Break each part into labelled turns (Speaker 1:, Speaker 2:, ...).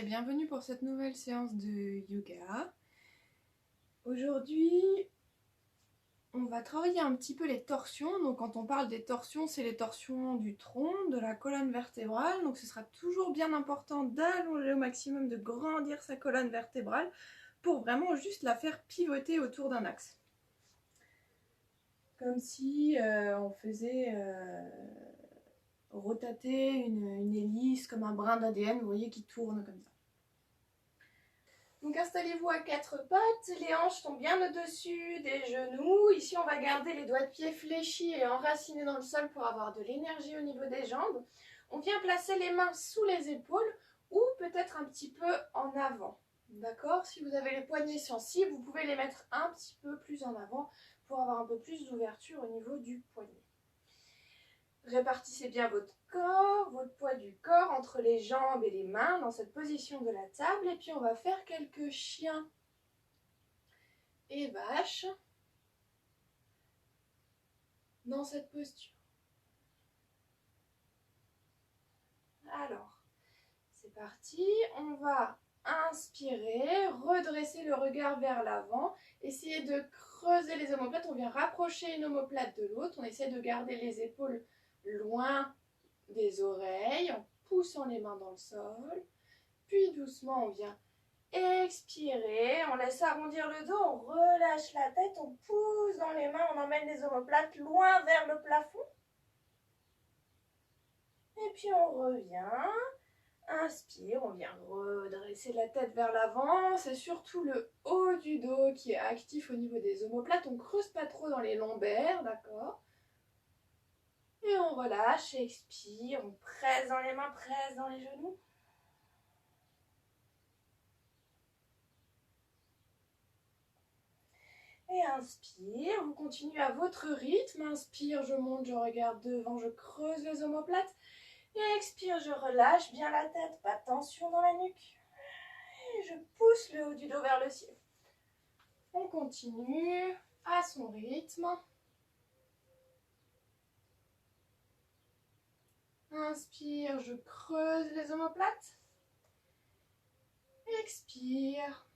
Speaker 1: bienvenue pour cette nouvelle séance de yoga. Aujourd'hui, on va travailler un petit peu les torsions. Donc quand on parle des torsions, c'est les torsions du tronc, de la colonne vertébrale. Donc ce sera toujours bien important d'allonger au maximum, de grandir sa colonne vertébrale pour vraiment juste la faire pivoter autour d'un axe. Comme si on faisait rotater une hélice comme un brin d'ADN, vous voyez, qui tourne comme ça. Donc installez-vous à quatre pattes, les hanches sont bien au-dessus des genoux. Ici on va garder les doigts de pied fléchis et enracinés dans le sol pour avoir de l'énergie au niveau des jambes. On vient placer les mains sous les épaules ou peut-être un petit peu en avant. D'accord? Si vous avez les poignets sensibles, vous pouvez les mettre un petit peu plus en avant pour avoir un peu plus d'ouverture au niveau du poignet. Répartissez bien votre corps, votre poids du corps entre les jambes et les mains dans cette position de la table. Et puis on va faire quelques chiens et vaches dans cette posture. Alors, c'est parti. On va inspirer, redresser le regard vers l'avant. Essayez de creuser les omoplates. On vient rapprocher une omoplate de l'autre. On essaie de garder les épaules loin des oreilles en poussant les mains dans le sol. Puis doucement, on vient expirer, on laisse arrondir le dos, on relâche la tête, on pousse dans les mains, on emmène les omoplates loin vers le plafond. Et puis on revient, inspire, on vient redresser la tête vers l'avant. C'est surtout le haut du dos qui est actif au niveau des omoplates. On ne creuse pas trop dans les lombaires, d'accord? Et on relâche, expire, on presse dans les mains, presse dans les genoux. Et inspire, vous continuez à votre rythme. Inspire, je monte, je regarde devant, je creuse les omoplates. Et expire, je relâche bien la tête, pas de tension dans la nuque. Et je pousse le haut du dos vers le ciel. On continue à son rythme. Inspire, je creuse les omoplates. Expire.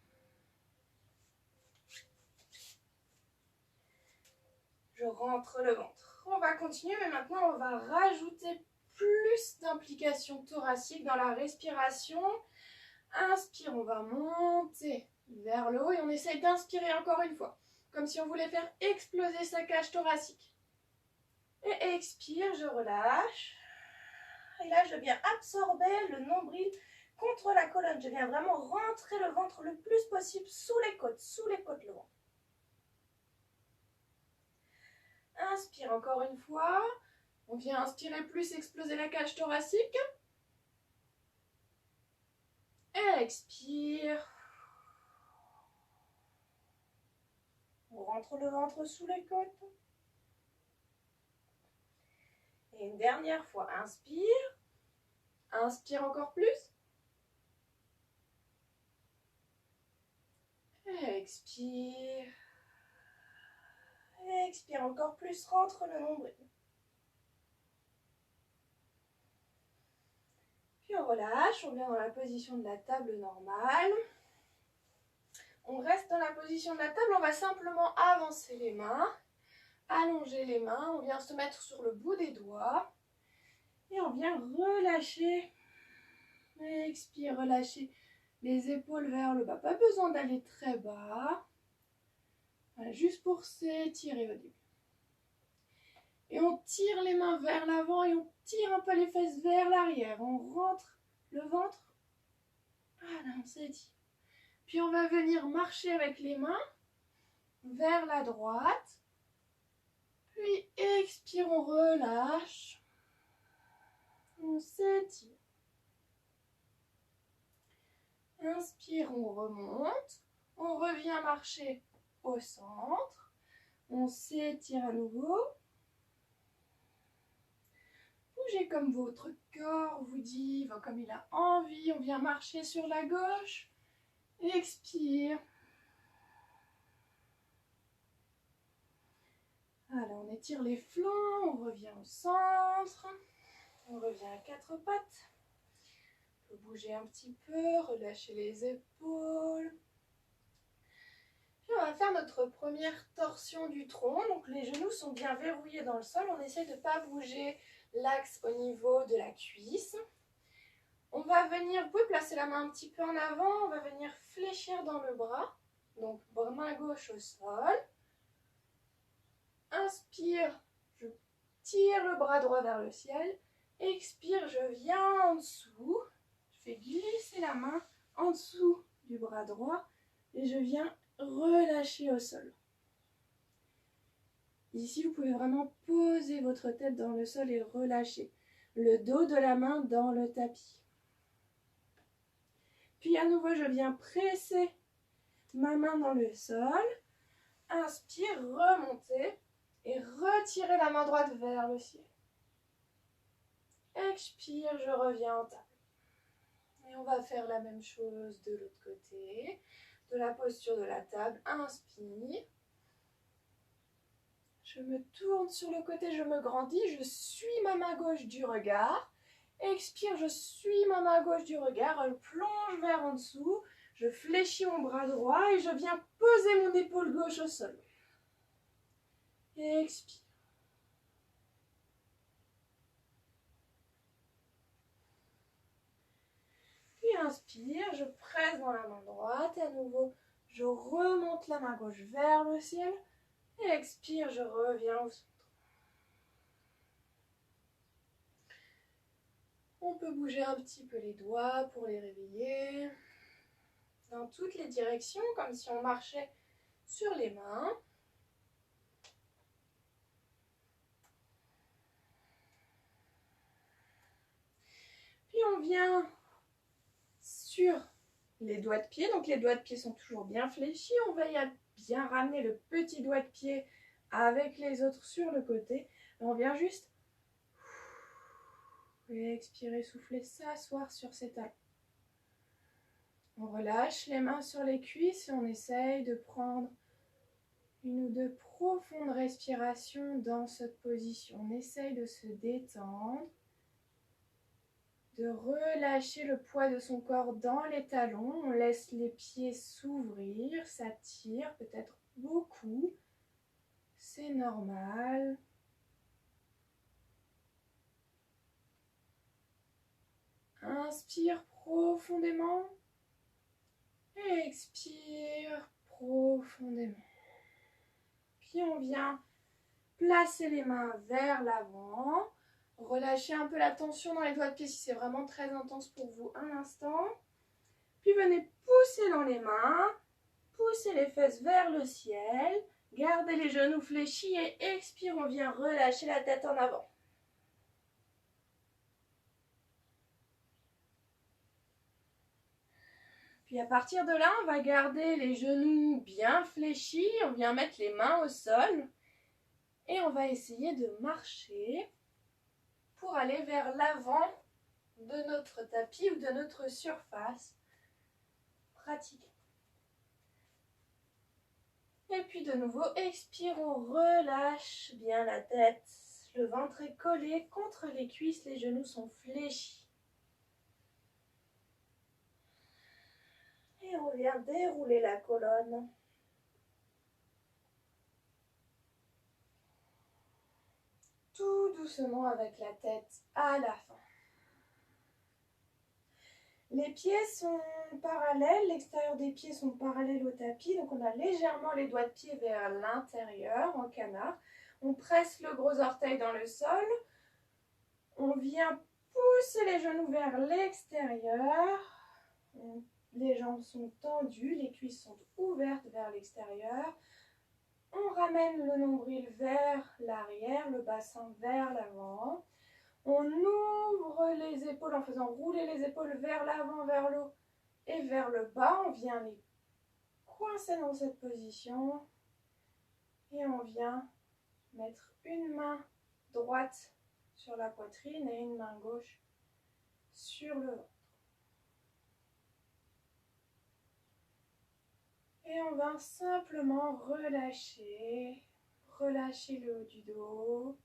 Speaker 1: Je rentre le ventre. On va continuer, mais maintenant on va rajouter plus d'implication thoracique dans la respiration. Inspire, on va monter vers le haut et on essaye d'inspirer encore une fois, comme si on voulait faire exploser sa cage thoracique. Et expire, je relâche. Et là, je viens absorber le nombril contre la colonne. Je viens vraiment rentrer le ventre le plus possible sous les côtes le ventre. Inspire encore une fois. On vient inspirer plus, exploser la cage thoracique. Et expire. On rentre le ventre sous les côtes. Et une dernière fois, inspire. Inspire encore plus. Et expire. Et expire encore plus, rentre le nombril. Puis on relâche, on vient dans la position de la table normale. On reste dans la position de la table, on va simplement avancer les mains, allonger les mains, on vient se mettre sur le bout des doigts et on vient relâcher. Expire, relâcher les épaules vers le bas. Pas besoin d'aller très bas, voilà, juste pour s'étirer au début. Et on tire les mains vers l'avant et on tire un peu les fesses vers l'arrière. On rentre le ventre. Voilà, on s'étire. Puis on va venir marcher avec les mains vers la droite. Puis expire, on relâche. On s'étire. Inspire, on remonte. On revient marcher au centre. On s'étire à nouveau. Bougez comme votre corps vous dit, comme il a envie. On vient marcher sur la gauche. Expire. Alors, on étire les flancs, on revient au centre. On revient à quatre pattes. On peut bouger un petit peu, relâcher les épaules. Puis on va faire notre première torsion du tronc. Donc les genoux sont bien verrouillés dans le sol. On essaie de ne pas bouger l'axe au niveau de la cuisse. On va venir, vous pouvez placer la main un petit peu en avant. On va venir fléchir dans le bras. Donc main gauche au sol. Inspire, je tire le bras droit vers le ciel. Expire, je viens en dessous. Je fais glisser la main en dessous du bras droit et je viens relâcher au sol. Ici, vous pouvez vraiment poser votre tête dans le sol et relâcher le dos de la main dans le tapis. Puis à nouveau, je viens presser ma main dans le sol. Inspire, remonter et retirer la main droite vers le ciel. Expire, je reviens en table. Et on va faire la même chose de l'autre côté. De la posture de la table, inspire. Je me tourne sur le côté, je me grandis, je suis ma main gauche du regard. Expire, je suis ma main gauche du regard, elle plonge vers en dessous. Je fléchis mon bras droit et je viens poser mon épaule gauche au sol. Expire. Puis inspire, je presse dans la main droite et à nouveau, je remonte la main gauche vers le ciel. Et expire, je reviens au centre. On peut bouger un petit peu les doigts pour les réveiller. Dans toutes les directions, comme si on marchait sur les mains. Puis on vient sur les doigts de pied. Donc les doigts de pied sont toujours bien fléchis. On va bien ramener le petit doigt de pied avec les autres sur le côté. On vient juste expirer, souffler, s'asseoir sur ses talons. On relâche les mains sur les cuisses et on essaye de prendre une ou deux profondes respirations dans cette position. On essaye de se détendre, de relâcher le poids de son corps dans les talons. On laisse les pieds s'ouvrir, s'attirent peut-être beaucoup. C'est normal. Inspire profondément. Expire profondément. Puis on vient placer les mains vers l'avant. Relâchez un peu la tension dans les doigts de pied si c'est vraiment très intense pour vous un instant. Puis venez pousser dans les mains. Poussez les fesses vers le ciel. Gardez les genoux fléchis et expire. On vient relâcher la tête en avant. Puis à partir de là, on va garder les genoux bien fléchis. On vient mettre les mains au sol. Et on va essayer de marcher pour aller vers l'avant de notre tapis ou de notre surface. Pratiquez. Et puis de nouveau, expire, on relâche bien la tête. Le ventre est collé contre les cuisses, les genoux sont fléchis. Et on vient dérouler la colonne. Tout doucement avec la tête à la fin. Les pieds sont parallèles, l'extérieur des pieds sont parallèles au tapis, donc on a légèrement les doigts de pied vers l'intérieur en canard. On presse le gros orteil dans le sol. On vient pousser les genoux vers l'extérieur. Les jambes sont tendues, les cuisses sont ouvertes vers l'extérieur. On ramène le nombril vers l'arrière, le bassin vers l'avant. On ouvre les épaules en faisant rouler les épaules vers l'avant, vers le haut et vers le bas. On vient les coincer dans cette position. Et on vient mettre une main droite sur la poitrine et une main gauche sur le ventre. Et on va simplement relâcher le haut du dos.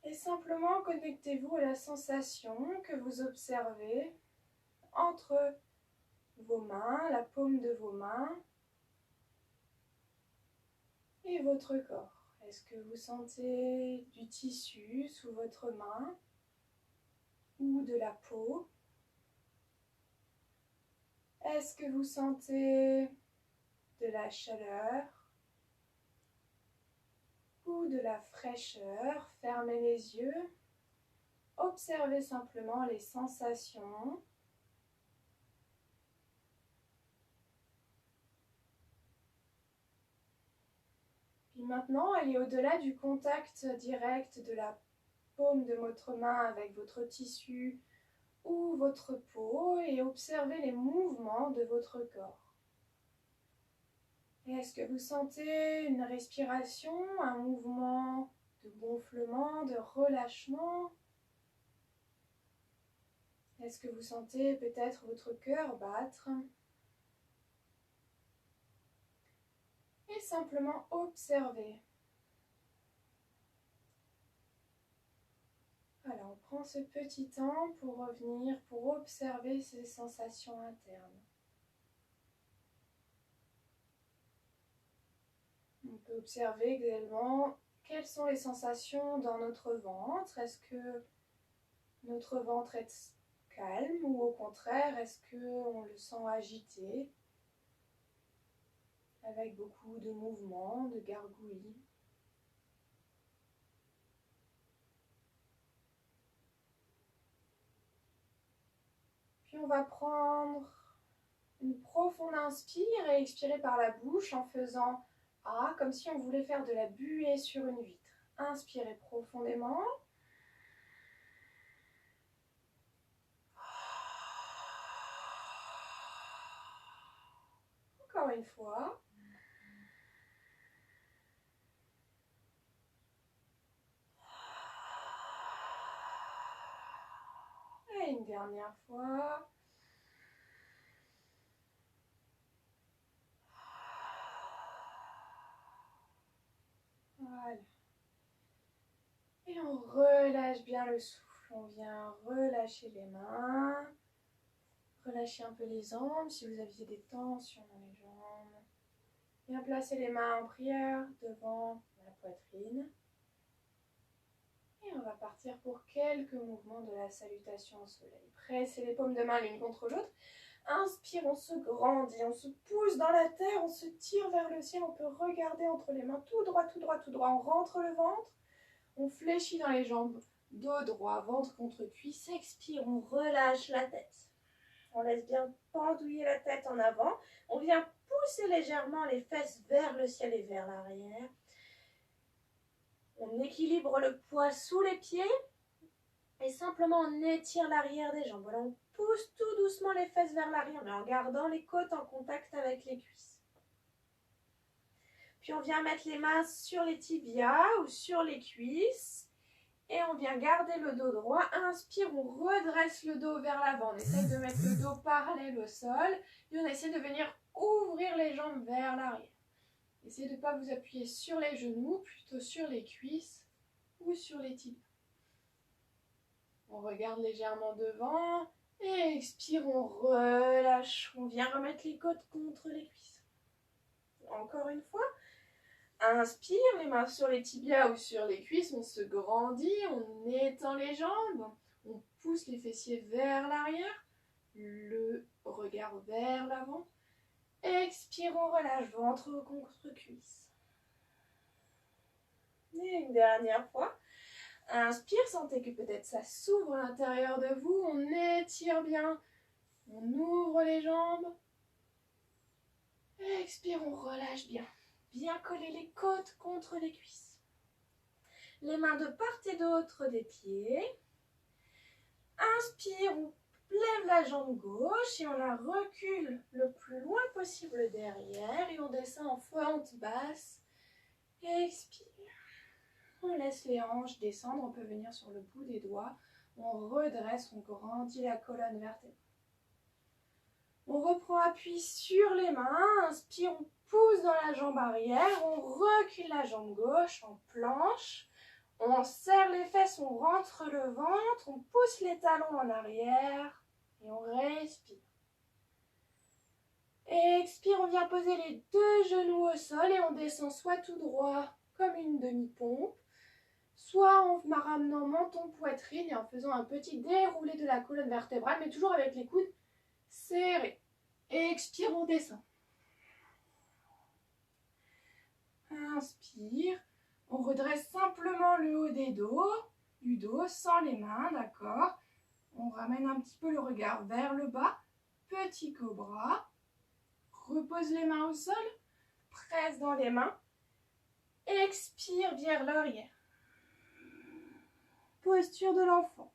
Speaker 1: Et simplement connectez-vous à la sensation que vous observez entre vos mains, la paume de vos mains et votre corps. Est-ce que vous sentez du tissu sous votre main ou de la peau? Est-ce que vous sentez de la chaleur ou de la fraîcheur? Fermez les yeux. Observez simplement les sensations. Puis maintenant, allez au-delà du contact direct de la paume de votre main avec votre tissu ou votre peau et observez les mouvements de votre corps. Est-ce que vous sentez une respiration, un mouvement de gonflement, de relâchement? Est-ce que vous sentez peut-être votre cœur battre? Et simplement observer. Voilà, on prend ce petit temps pour revenir, pour observer ces sensations internes. On peut observer également quelles sont les sensations dans notre ventre. Est-ce que notre ventre est calme ou au contraire, est-ce qu'on le sent agité avec beaucoup de mouvements, de gargouillis? Puis on va prendre une profonde inspire et expirer par la bouche en faisant A, comme si on voulait faire de la buée sur une vitre. Inspirez profondément. Encore une fois. Et une dernière fois. Voilà. Et on relâche bien le souffle. On vient relâcher les mains. Relâchez un peu les jambes si vous aviez des tensions dans les jambes. Bien placer les mains en prière devant la poitrine. Et on va partir pour quelques mouvements de la salutation au soleil. Pressez les paumes de main l'une contre l'autre. Inspire, on se grandit, on se pousse dans la terre, on se tire vers le ciel. On peut regarder entre les mains tout droit, tout droit, tout droit. On rentre le ventre, on fléchit dans les jambes. Dos droit, ventre contre cuisse. Expire, on relâche la tête. On laisse bien pendouiller la tête en avant. On vient pousser légèrement les fesses vers le ciel et vers l'arrière. On équilibre le poids sous les pieds et simplement on étire l'arrière des jambes. Voilà, on pousse tout doucement les fesses vers l'arrière, mais en gardant les côtes en contact avec les cuisses. Puis on vient mettre les mains sur les tibias ou sur les cuisses. Et on vient garder le dos droit. Inspire, on redresse le dos vers l'avant. On essaie de mettre le dos parallèle au sol. Et on essaie de venir ouvrir les jambes vers l'arrière. Essayez de ne pas vous appuyer sur les genoux, plutôt sur les cuisses ou sur les tibias. On regarde légèrement devant. Et expire, on relâche. On vient remettre les côtes contre les cuisses. Encore une fois. Inspire, les mains sur les tibias ou sur les cuisses, on se grandit, on étend les jambes, on pousse les fessiers vers l'arrière, le regard vers l'avant. Expire, on relâche, ventre contre cuisse. Et une dernière fois. Inspire, sentez que peut-être ça s'ouvre à l'intérieur de vous, on étire bien, on ouvre les jambes. Expire, on relâche bien. Bien coller les côtes contre les cuisses. Les mains de part et d'autre des pieds. Inspire, on lève la jambe gauche et on la recule le plus loin possible derrière. Et on descend en fente basse. Expire. On laisse les hanches descendre. On peut venir sur le bout des doigts. On redresse, on grandit la colonne vertébrale. On reprend appui sur les mains. Inspire, on pousse dans la jambe arrière, on recule la jambe gauche en planche, On serre les fesses, on rentre le ventre, on pousse les talons en arrière et on respire. Expire, on vient poser les deux genoux au sol et on descend soit tout droit comme une demi-pompe, soit en ramenant menton, poitrine et en faisant un petit déroulé de la colonne vertébrale, mais toujours avec les coudes serrés. Expire, on descend. Inspire, on redresse simplement le haut du dos sans les mains, d'accord? On ramène un petit peu le regard vers le bas, petit cobra. Repose les mains au sol, presse dans les mains, expire vers l'arrière. Posture de l'enfant.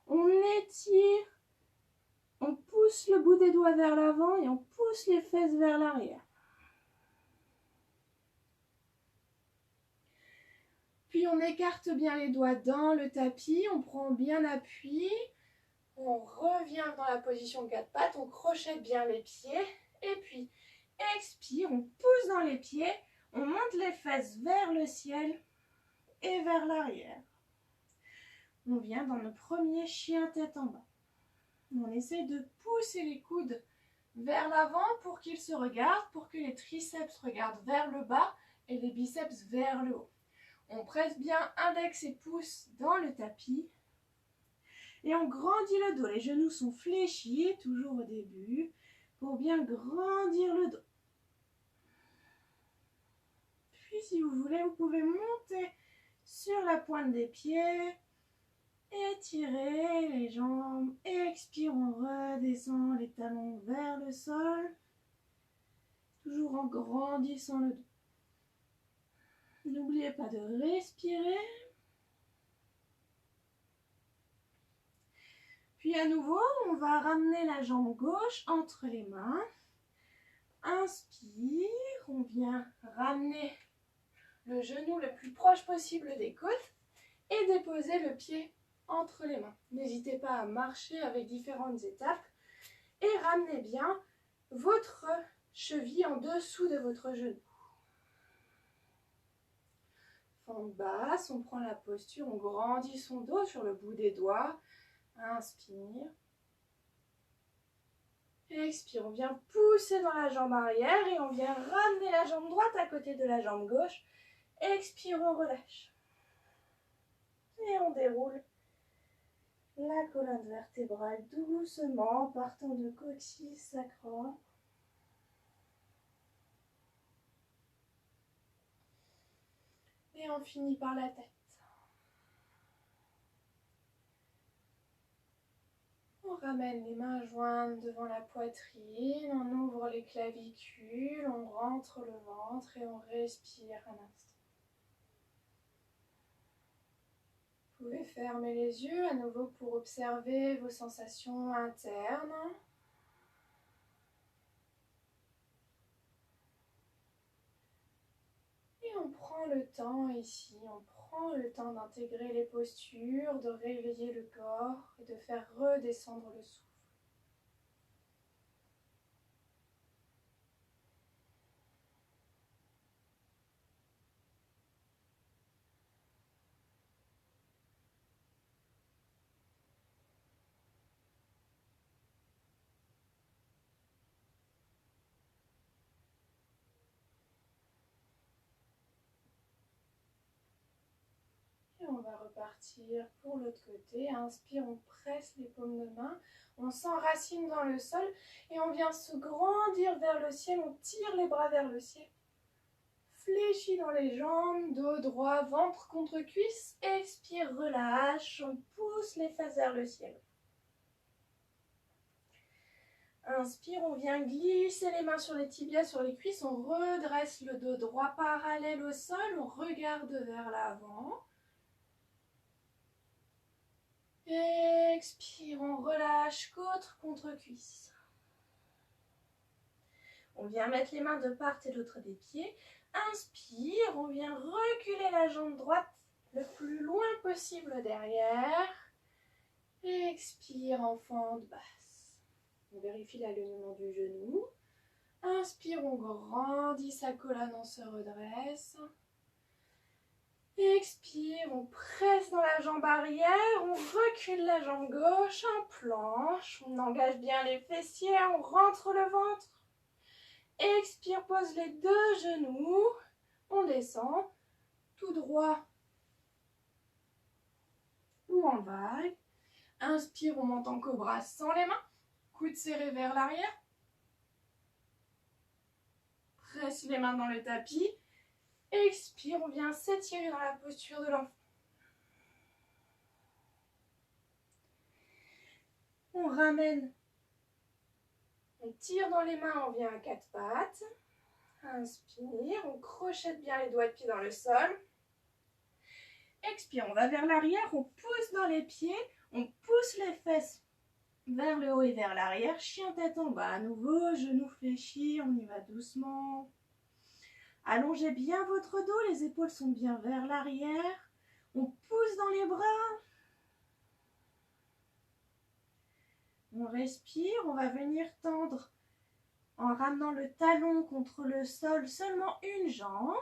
Speaker 1: On étire, on pousse le bout des doigts vers l'avant et on pousse les fesses vers l'arrière. Puis on écarte bien les doigts dans le tapis, on prend bien appui, on revient dans la position 4 pattes, on crochette bien les pieds et puis expire, on pousse dans les pieds, on monte les fesses vers le ciel et vers l'arrière. On vient dans le premier chien tête en bas. On essaie de pousser les coudes vers l'avant pour qu'ils se regardent, pour que les triceps regardent vers le bas et les biceps vers le haut. On presse bien index et pouce dans le tapis et on grandit le dos. Les genoux sont fléchis, toujours au début, pour bien grandir le dos. Puis si vous voulez, vous pouvez monter sur la pointe des pieds, étirer les jambes, expire, on redescend les talons vers le sol, toujours en grandissant le dos. N'oubliez pas de respirer. Puis à nouveau, on va ramener la jambe gauche entre les mains. Inspire, on vient ramener le genou le plus proche possible des côtes et déposer le pied entre les mains. N'hésitez pas à marcher avec différentes étapes et ramenez bien votre cheville en dessous de votre genou. Fente basse, on prend la posture, on grandit son dos sur le bout des doigts. Inspire. Expire, on vient pousser dans la jambe arrière et on vient ramener la jambe droite à côté de la jambe gauche. Expire, on relâche. Et on déroule la colonne vertébrale doucement, partant de coccyx sacrum. Et on finit par la tête. On ramène les mains jointes devant la poitrine, on ouvre les clavicules, on rentre le ventre et on respire un instant. Vous pouvez fermer les yeux à nouveau pour observer vos sensations internes. Et on prend le temps ici, on prend le temps d'intégrer les postures, de réveiller le corps et de faire redescendre le souffle. On va repartir pour l'autre côté. Inspire, on presse les paumes de main, on s'enracine dans le sol et on vient se grandir vers le ciel. On tire les bras vers le ciel. Fléchis dans les jambes, dos droit, ventre contre cuisse. Expire, relâche, on pousse les fesses vers le ciel. Inspire, on vient glisser les mains sur les tibias, sur les cuisses. On redresse le dos droit parallèle au sol. On regarde vers l'avant. Expire, on relâche côte contre cuisse. On vient mettre les mains de part et d'autre des pieds. Inspire, on vient reculer la jambe droite le plus loin possible derrière. Expire en fente basse. On vérifie l'alignement du genou. Inspire, on grandit sa colonne, on se redresse. Expire, on presse dans la jambe arrière, on recule la jambe gauche en planche, on engage bien les fessiers, on rentre le ventre. Expire, pose les deux genoux, on descend tout droit ou en vague. Inspire, on monte en cobra sans les mains, coude serré vers l'arrière. Presse les mains dans le tapis. Expire, on vient s'étirer dans la posture de l'enfant. On ramène. On tire dans les mains, on vient à quatre pattes. Inspire, on crochette bien les doigts de pied dans le sol. Expire, on va vers l'arrière, on pousse dans les pieds, on pousse les fesses vers le haut et vers l'arrière. Chien tête en bas, à nouveau, genoux fléchis, on y va doucement. Allongez bien votre dos, les épaules sont bien vers l'arrière. On pousse dans les bras. On respire, on va venir tendre en ramenant le talon contre le sol, seulement une jambe.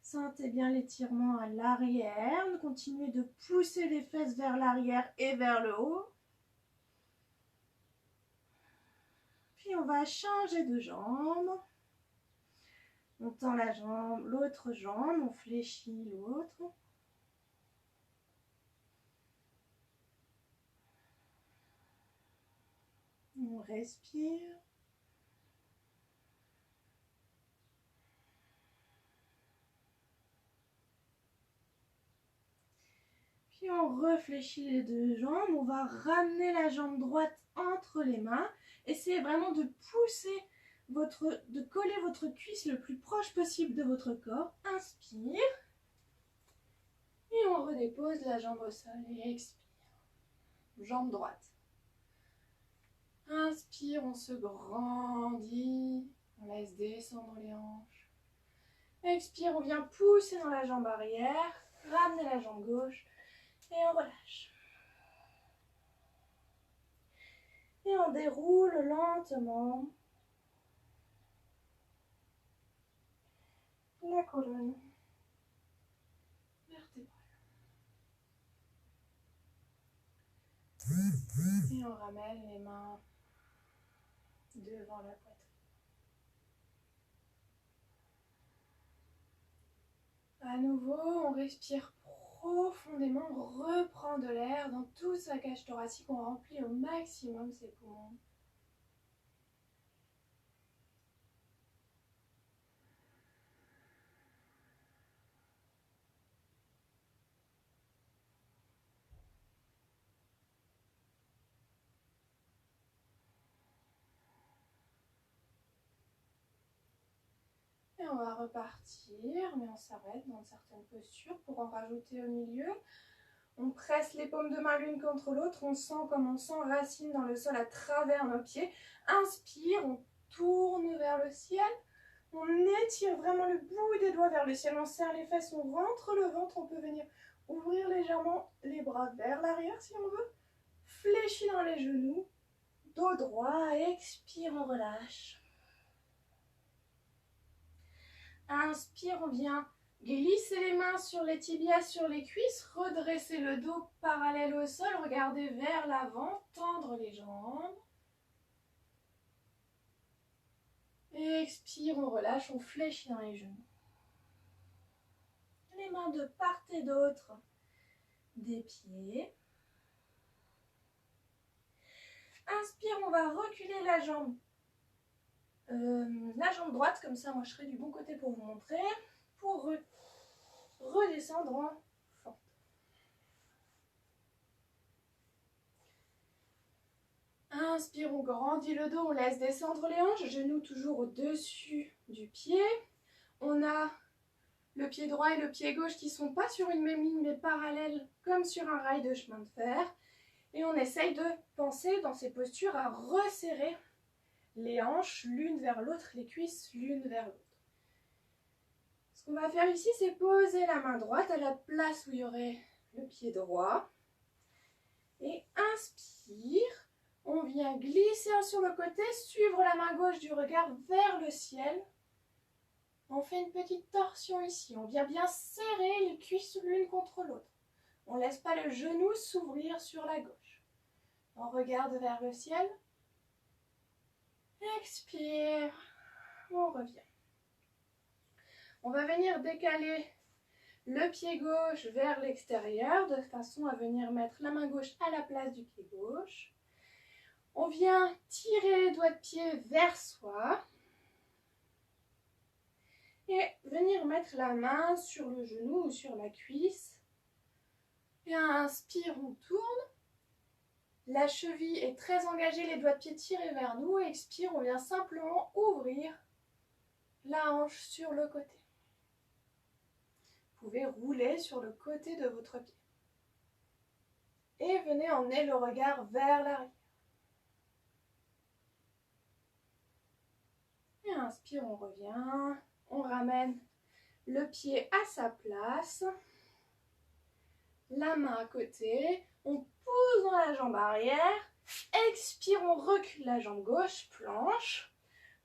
Speaker 1: Sentez bien l'étirement à l'arrière. Continuez de pousser les fesses vers l'arrière et vers le haut. Puis on va changer de jambe. On tend la jambe, l'autre jambe, on fléchit l'autre. On respire. Puis on réfléchit les deux jambes. On va ramener la jambe droite entre les mains. Essayez vraiment de pousser de coller votre cuisse le plus proche possible de votre corps. Inspire. Et on redépose la jambe au sol et expire. Jambe droite. Inspire, on se grandit. On laisse descendre les hanches. Expire, on vient pousser dans la jambe arrière. Ramener la jambe gauche. Et on relâche. Et on déroule lentement la colonne vertébrale. Et on ramène les mains devant la poitrine. À nouveau, on respire profondément, on reprend de l'air dans toute sa cage thoracique, on remplit au maximum ses poumons. Et on va repartir, mais on s'arrête dans certaines postures pour en rajouter au milieu. On presse les paumes de main l'une contre l'autre, on sent comme on s'enracine dans le sol à travers nos pieds. Inspire, on tourne vers le ciel. On étire vraiment le bout des doigts vers le ciel, on serre les fesses, on rentre le ventre, on peut venir ouvrir légèrement les bras vers l'arrière si on veut. Fléchis dans les genoux, dos droit, expire, on relâche. Inspire, on vient glisser les mains sur les tibias, sur les cuisses, redresser le dos parallèle au sol, regarder vers l'avant, tendre les jambes. Expire, on relâche, on fléchit dans les genoux. Les mains de part et d'autre des pieds. Inspire, on va reculer la jambe droite, comme ça moi je serai du bon côté pour vous montrer, pour redescendre en fente. Inspire, on grandit le dos, on laisse descendre les hanches, genoux toujours au-dessus du pied. On a le pied droit et le pied gauche qui ne sont pas sur une même ligne mais parallèles comme sur un rail de chemin de fer. Et on essaye de penser dans ces postures à resserrer les hanches l'une vers l'autre, les cuisses l'une vers l'autre. Ce qu'on va faire ici, c'est poser la main droite à la place où il y aurait le pied droit. Et inspire, on vient glisser sur le côté, suivre la main gauche du regard vers le ciel. On fait une petite torsion ici. On vient bien serrer les cuisses l'une contre l'autre. On ne laisse pas le genou s'ouvrir sur la gauche. On regarde vers le ciel. Expire. On revient. On va venir décaler le pied gauche vers l'extérieur de façon à venir mettre la main gauche à la place du pied gauche. On vient tirer les doigts de pied vers soi et venir mettre la main sur le genou ou sur la cuisse. Et inspire, on tourne. La cheville est très engagée, les doigts de pied tirés vers nous. Expire, on vient simplement ouvrir la hanche sur le côté. Vous pouvez rouler sur le côté de votre pied. Et venez emmener le regard vers l'arrière. Et inspire, on revient. On ramène le pied à sa place. La main à côté. On pousse dans la jambe arrière. Expire, on recule la jambe gauche, planche.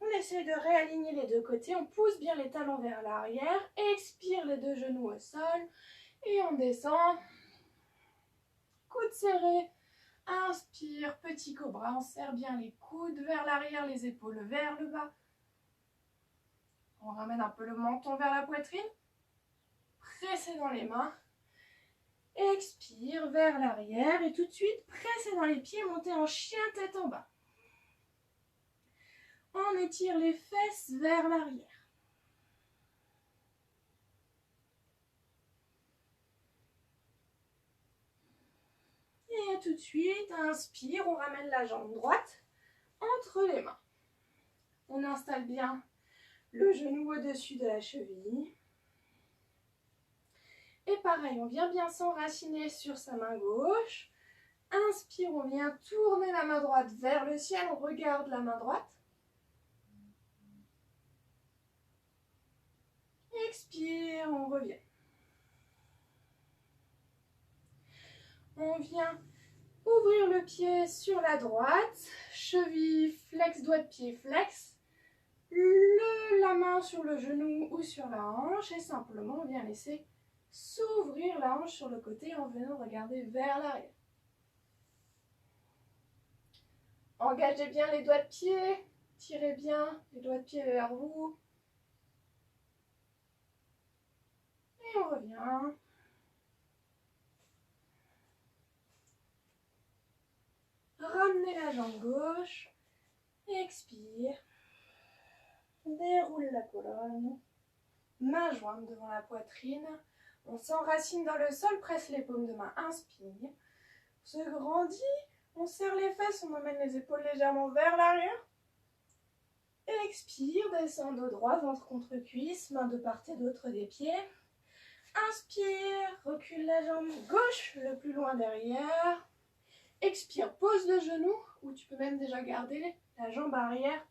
Speaker 1: On essaie de réaligner les deux côtés. On pousse bien les talons vers l'arrière. Expire les deux genoux au sol. Et on descend. Coude serré. Inspire, petit cobra. On serre bien les coudes vers l'arrière, les épaules vers le bas. On ramène un peu le menton vers la poitrine. Pressez dans les mains. Expire vers l'arrière. Et tout de suite, pressez dans les pieds. Montez en chien tête en bas. On étire les fesses vers l'arrière. Et tout de suite, inspire, on ramène la jambe droite entre les mains. On installe bien le genou au-dessus de la cheville. Et pareil, on vient bien s'enraciner sur sa main gauche. Inspire, on vient tourner la main droite vers le ciel. On regarde la main droite. Expire, on revient. On vient ouvrir le pied sur la droite. Cheville flex, doigt de pied flex. La main sur le genou ou sur la hanche. Et simplement, on vient laisser s'ouvrir la hanche sur le côté en venant regarder vers l'arrière. Engagez bien les doigts de pied. Tirez bien les doigts de pied vers vous. Et on revient. Ramenez la jambe gauche. Expire. Déroule la colonne. Main jointe devant la poitrine. On s'enracine dans le sol, presse les paumes de main. Inspire. On se grandit. On serre les fesses, on emmène les épaules légèrement vers l'arrière. Expire, descend dos droit, ventre contre cuisse, main de part et d'autre des pieds. Inspire, recule la jambe gauche le plus loin derrière. Expire, pose le genou, ou tu peux même déjà garder la jambe arrière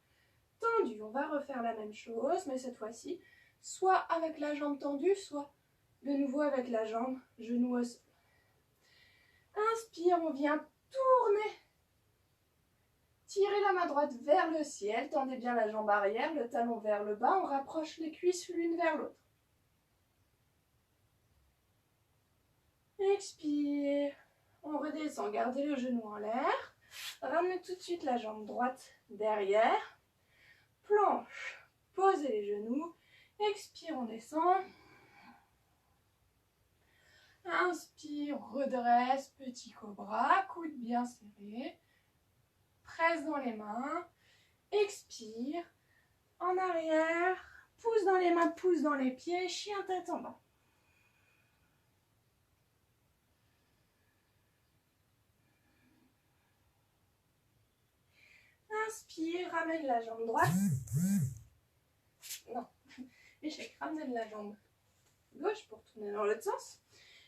Speaker 1: tendue. On va refaire la même chose, mais cette fois-ci, soit avec la jambe tendue, soit de nouveau avec la jambe genou au sol. Inspire, on vient tourner. Tirez la main droite vers le ciel, tendez bien la jambe arrière, le talon vers le bas, on rapproche les cuisses l'une vers l'autre. Expire, on redescend, gardez le genou en l'air. Ramenez tout de suite la jambe droite derrière. Planche, posez les genoux. Expire, on descend. Inspire, redresse, petit cobra, coude bien serré. Presse dans les mains. Expire, en arrière. Pousse dans les mains, pousse dans les pieds. Chien tête en bas. Inspire, ramène la jambe droite. Non, échec, ramène la jambe gauche pour tourner dans l'autre sens.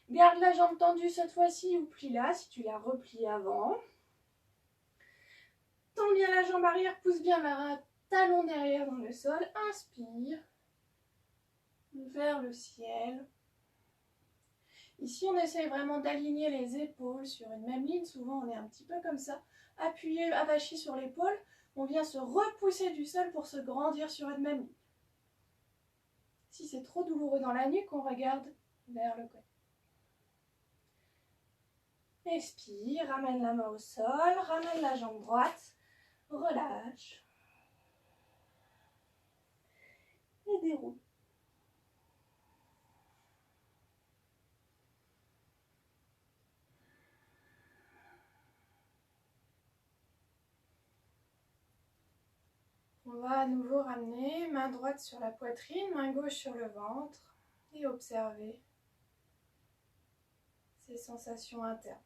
Speaker 1: Garde la jambe tendue cette fois-ci ou plie-la si tu la replies avant. Tends bien la jambe arrière, pousse bien la talon derrière dans le sol. Inspire, vers le ciel. Ici, on essaye vraiment d'aligner les épaules sur une même ligne. Souvent, on est un petit peu comme ça. Appuyé, avachi sur l'épaule. On vient se repousser du sol pour se grandir sur une même ligne. Si c'est trop douloureux dans la nuque, on regarde vers le côté. Expire, ramène la main au sol, ramène la jambe droite, relâche. Et déroule. On va à nouveau ramener main droite sur la poitrine, main gauche sur le ventre et observer ces sensations internes.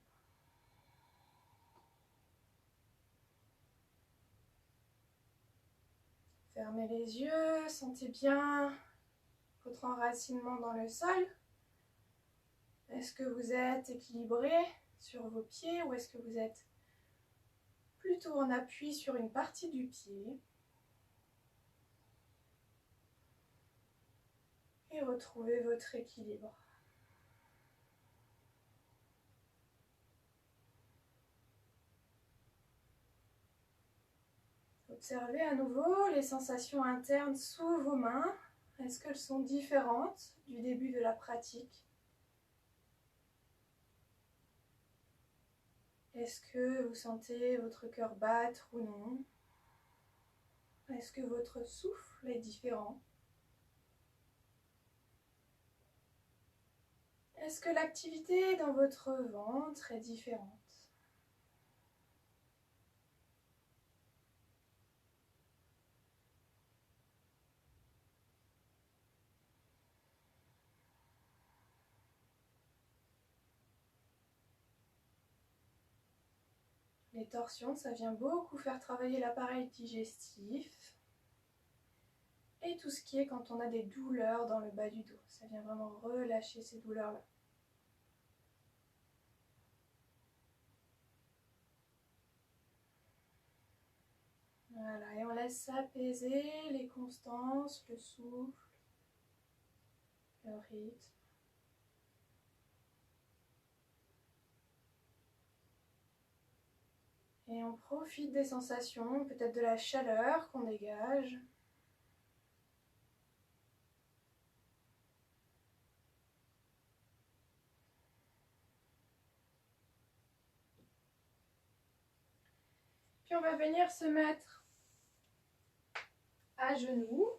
Speaker 1: Fermez les yeux, sentez bien votre enracinement dans le sol. Est-ce que vous êtes équilibré sur vos pieds ou est-ce que vous êtes plutôt en appui sur une partie du pied? Et retrouvez votre équilibre. Observez à nouveau les sensations internes sous vos mains. Est-ce qu'elles sont différentes du début de la pratique? Est-ce que vous sentez votre cœur battre ou non? Est-ce que votre souffle est différent? Est-ce que l'activité dans votre ventre est différente? Les torsions, ça vient beaucoup faire travailler l'appareil digestif. Et tout ce qui est quand on a des douleurs dans le bas du dos. Ça vient vraiment relâcher ces douleurs-là. Voilà, et on laisse s'apaiser les constances, le souffle, le rythme. Et on profite des sensations, peut-être de la chaleur qu'on dégage. Puis on va venir se mettre à genoux.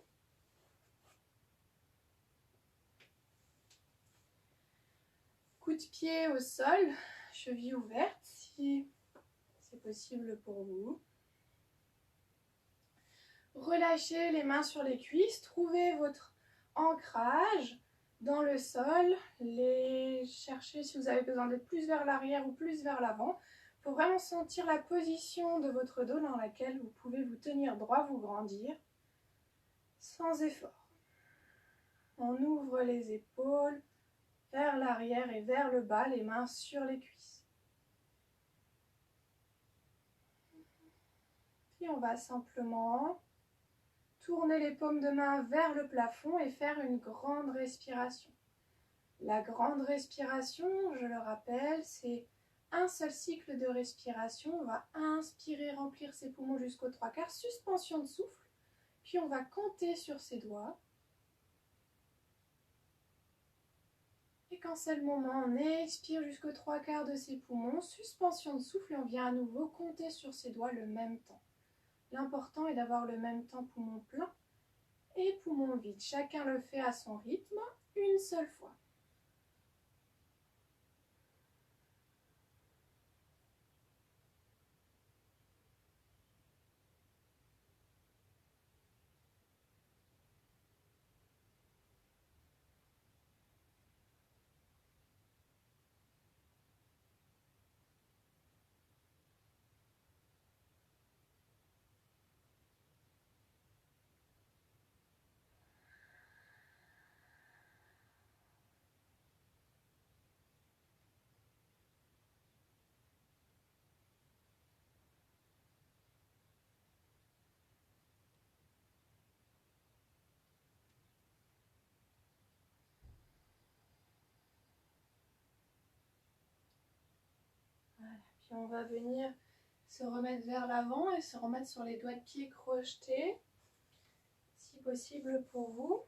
Speaker 1: Coup de pied au sol, cheville ouverte si c'est possible pour vous. Relâchez les mains sur les cuisses, trouvez votre ancrage dans le sol. Cherchez si vous avez besoin d'être plus vers l'arrière ou plus vers l'avant. Il faut vraiment sentir la position de votre dos dans laquelle vous pouvez vous tenir droit, vous grandir sans effort. On ouvre les épaules vers l'arrière et vers le bas, les mains sur les cuisses. Puis on va simplement tourner les paumes de main vers le plafond et faire une grande respiration. La grande respiration, je le rappelle, c'est un seul cycle de respiration. On va inspirer, remplir ses poumons jusqu'aux 3/4, suspension de souffle. Puis on va compter sur ses doigts. Et quand c'est le moment, on expire jusqu'aux 3/4 de ses poumons, suspension de souffle et on vient à nouveau compter sur ses doigts le même temps. L'important est d'avoir le même temps poumon plein et poumon vide. Chacun le fait à son rythme, une seule fois. Voilà. Puis on va venir se remettre vers l'avant et se remettre sur les doigts de pied crochetés, si possible pour vous.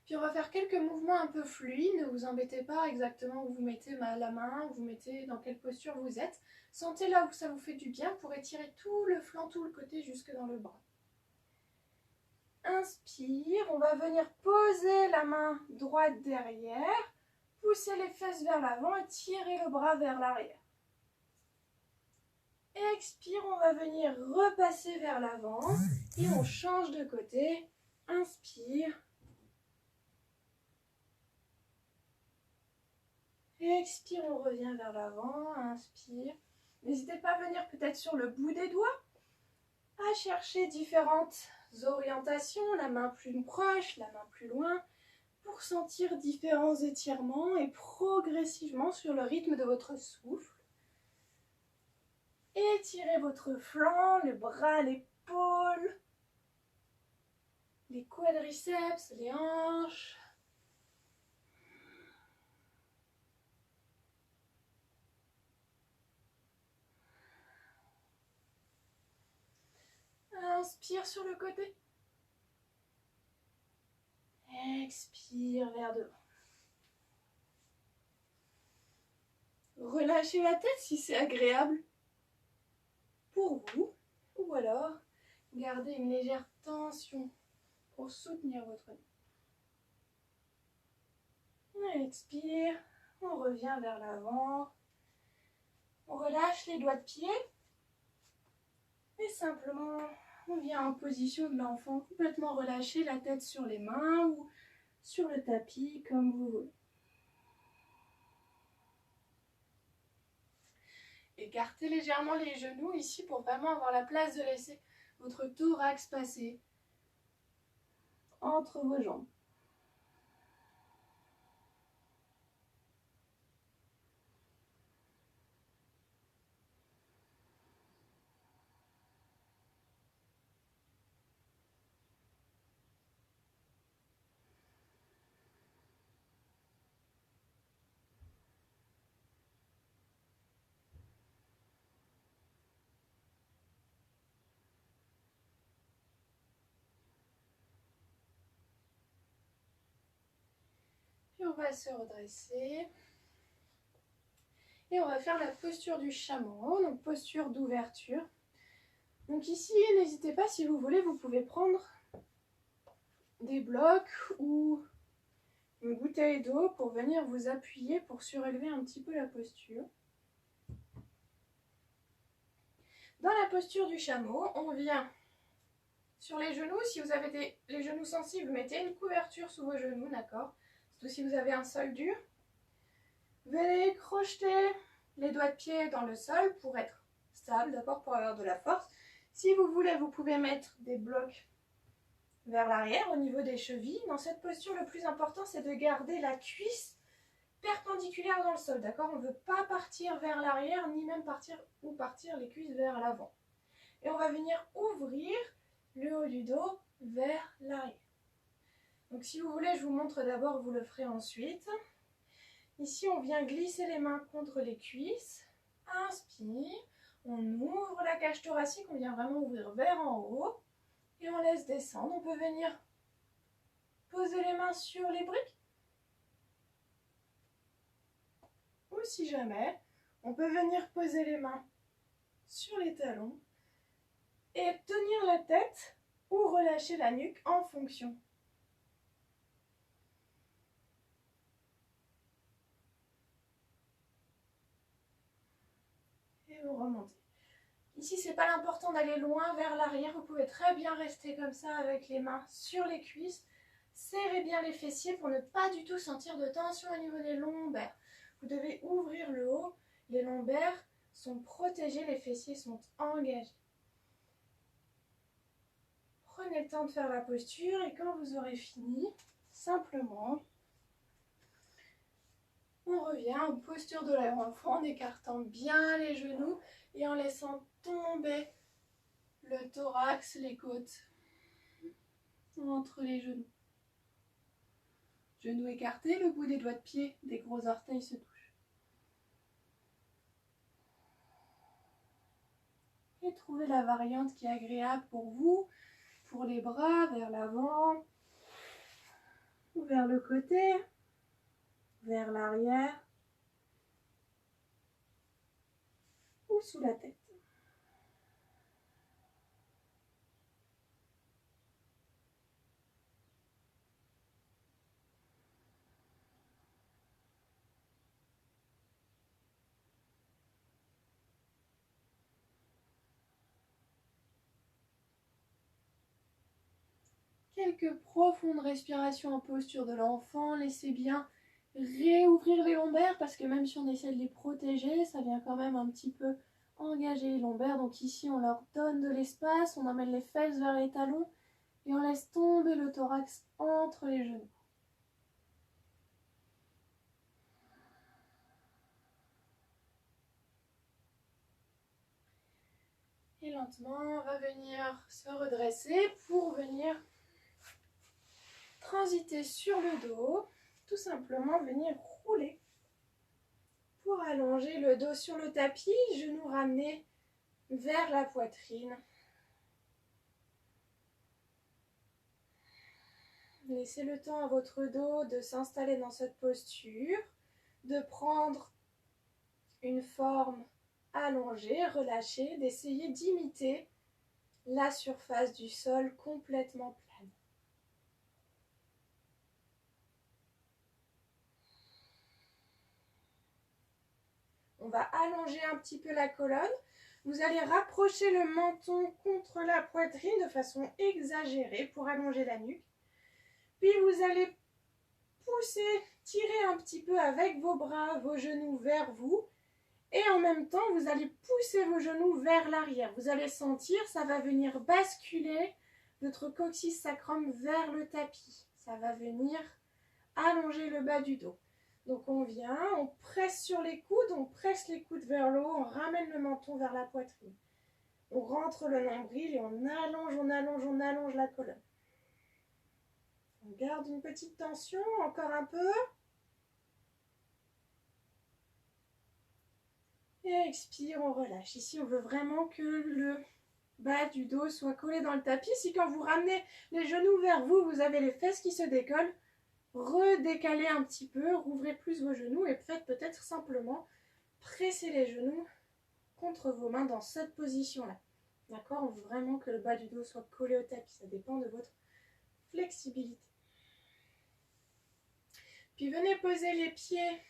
Speaker 1: Puis on va faire quelques mouvements un peu fluides, ne vous embêtez pas exactement où vous mettez la main, où vous mettez dans quelle posture vous êtes. Sentez là où ça vous fait du bien pour étirer tout le flanc, tout le côté jusque dans le bras. Inspire, on va venir poser la main droite derrière, pousser les fesses vers l'avant et tirer le bras vers l'arrière. Expire, on va venir repasser vers l'avant et on change de côté. Inspire. Expire, on revient vers l'avant. Inspire. N'hésitez pas à venir peut-être sur le bout des doigts, à chercher différentes orientations, la main plus proche, la main plus loin, pour sentir différents étirements et progressivement sur le rythme de votre souffle. Étirez votre flanc, le bras, l'épaule, les quadriceps, les hanches. Inspire sur le côté. Expire vers devant. Relâchez la tête si c'est agréable pour vous. Ou alors, gardez une légère tension pour soutenir votre nez. Expire. On revient vers l'avant. On relâche les doigts de pied. Et simplement, on vient en position de l'enfant, complètement relâché, la tête sur les mains ou sur le tapis, comme vous voulez. Écartez légèrement les genoux ici pour vraiment avoir la place de laisser votre thorax passer entre vos jambes. Puis on va se redresser. Et on va faire la posture du chameau, donc posture d'ouverture. Donc ici, n'hésitez pas, si vous voulez, vous pouvez prendre des blocs ou une bouteille d'eau pour venir vous appuyer pour surélever un petit peu la posture. Dans la posture du chameau, on vient sur les genoux. Si vous avez les genoux sensibles, mettez une couverture sous vos genoux, d'accord? Surtout si vous avez un sol dur. Venez crocheter les doigts de pied dans le sol pour être stable, d'accord, pour avoir de la force. Si vous voulez, vous pouvez mettre des blocs vers l'arrière au niveau des chevilles. Dans cette posture, le plus important, c'est de garder la cuisse perpendiculaire dans le sol, d'accord? On ne veut pas partir vers l'arrière, ni même partir les cuisses vers l'avant. Et on va venir ouvrir le haut du dos vers l'arrière. Donc si vous voulez, je vous montre d'abord, vous le ferez ensuite. Ici, on vient glisser les mains contre les cuisses. Inspire. On ouvre la cage thoracique, on vient vraiment ouvrir vers en haut. Et on laisse descendre. On peut venir poser les mains sur les briques. Ou si jamais, on peut venir poser les mains sur les talons. Et tenir la tête ou relâcher la nuque en fonction. Et vous remontez. Ici, c'est pas l'important d'aller loin vers l'arrière. Vous pouvez très bien rester comme ça avec les mains sur les cuisses. Serrez bien les fessiers pour ne pas du tout sentir de tension au niveau des lombaires. Vous devez ouvrir le haut. Les lombaires sont protégés, les fessiers sont engagés. Prenez le temps de faire la posture et quand vous aurez fini, simplement, on revient en posture de l'enfant en écartant bien les genoux et en laissant tomber le thorax, les côtes entre les genoux. Genoux écartés, le bout des doigts de pied, des gros orteils se touchent. Et trouvez la variante qui est agréable pour vous, pour les bras vers l'avant. ou vers le côté, vers l'arrière ou sous la tête. Quelques profondes respirations en posture de l'enfant. Laissez bien réouvrir les lombaires parce que même si on essaie de les protéger, ça vient quand même un petit peu engager les lombaires. Donc ici, on leur donne de l'espace, on emmène les fesses vers les talons et on laisse tomber le thorax entre les genoux. Et lentement, on va venir se redresser pour venir transiter sur le dos, tout simplement venir rouler pour allonger le dos sur le tapis, genoux ramenés vers la poitrine. Laissez le temps à votre dos de s'installer dans cette posture, de prendre une forme allongée, relâchée, d'essayer d'imiter la surface du sol complètement plane. On va allonger un petit peu la colonne. Vous allez rapprocher le menton contre la poitrine de façon exagérée pour allonger la nuque. Puis vous allez pousser, tirer un petit peu avec vos bras, vos genoux vers vous. Et en même temps, vous allez pousser vos genoux vers l'arrière. Vous allez sentir, ça va venir basculer votre coccyx sacrum vers le tapis. Ça va venir allonger le bas du dos. Donc on vient, on presse sur les coudes, on presse les coudes vers le haut, on ramène le menton vers la poitrine. On rentre le nombril et on allonge la colonne. On garde une petite tension, encore un peu. Et expire, on relâche. Ici, on veut vraiment que le bas du dos soit collé dans le tapis. Si quand vous ramenez les genoux vers vous, vous avez les fesses qui se décollent, redécalez un petit peu, rouvrez plus vos genoux et faites peut-être simplement presser les genoux contre vos mains dans cette position-là. D'accord? On veut vraiment que le bas du dos soit collé au tapis. Ça dépend de votre flexibilité. Puis venez poser les pieds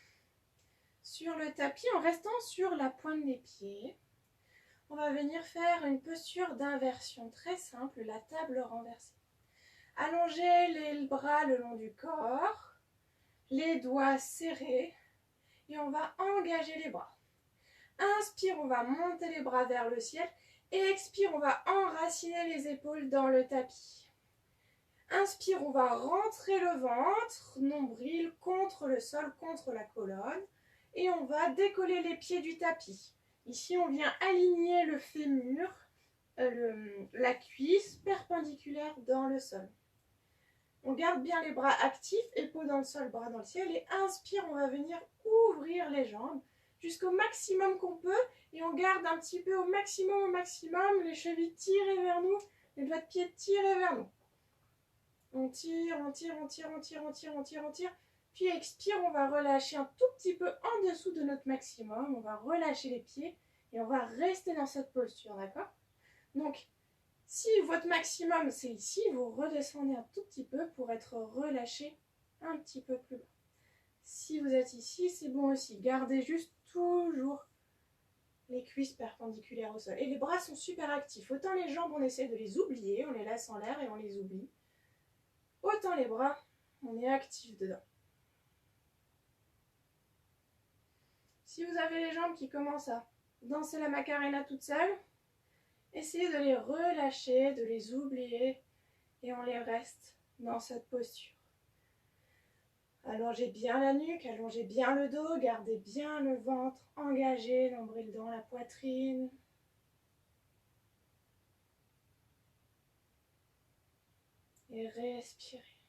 Speaker 1: sur le tapis en restant sur la pointe des pieds. On va venir faire une posture d'inversion très simple, la table renversée. Allongez les bras le long du corps, les doigts serrés et on va engager les bras. Inspire, on va monter les bras vers le ciel et expire, on va enraciner les épaules dans le tapis. Inspire, on va rentrer le ventre, nombril contre le sol, contre la colonne et on va décoller les pieds du tapis. Ici, on vient aligner le fémur, la cuisse perpendiculaire dans le sol. On garde bien les bras actifs, épaules dans le sol, bras dans le ciel. Et inspire, on va venir ouvrir les jambes jusqu'au maximum qu'on peut. Et on garde un petit peu au maximum, les chevilles tirées vers nous, les doigts de pied tirés vers nous. On tire. Puis expire, on va relâcher un tout petit peu en dessous de notre maximum. On va relâcher les pieds et on va rester dans cette posture, d'accord? Donc, si votre maximum c'est ici, vous redescendez un tout petit peu pour être relâché un petit peu plus bas. Si vous êtes ici, c'est bon aussi. Gardez juste toujours les cuisses perpendiculaires au sol. Et les bras sont super actifs. Autant les jambes, on essaie de les oublier, on les laisse en l'air et on les oublie. Autant les bras, on est actif dedans. Si vous avez les jambes qui commencent à danser la Macarena toute seule, essayez de les relâcher, de les oublier et on les reste dans cette posture. Allongez bien la nuque, allongez bien le dos, gardez bien le ventre engagé, nombril dans la poitrine. Et respirez.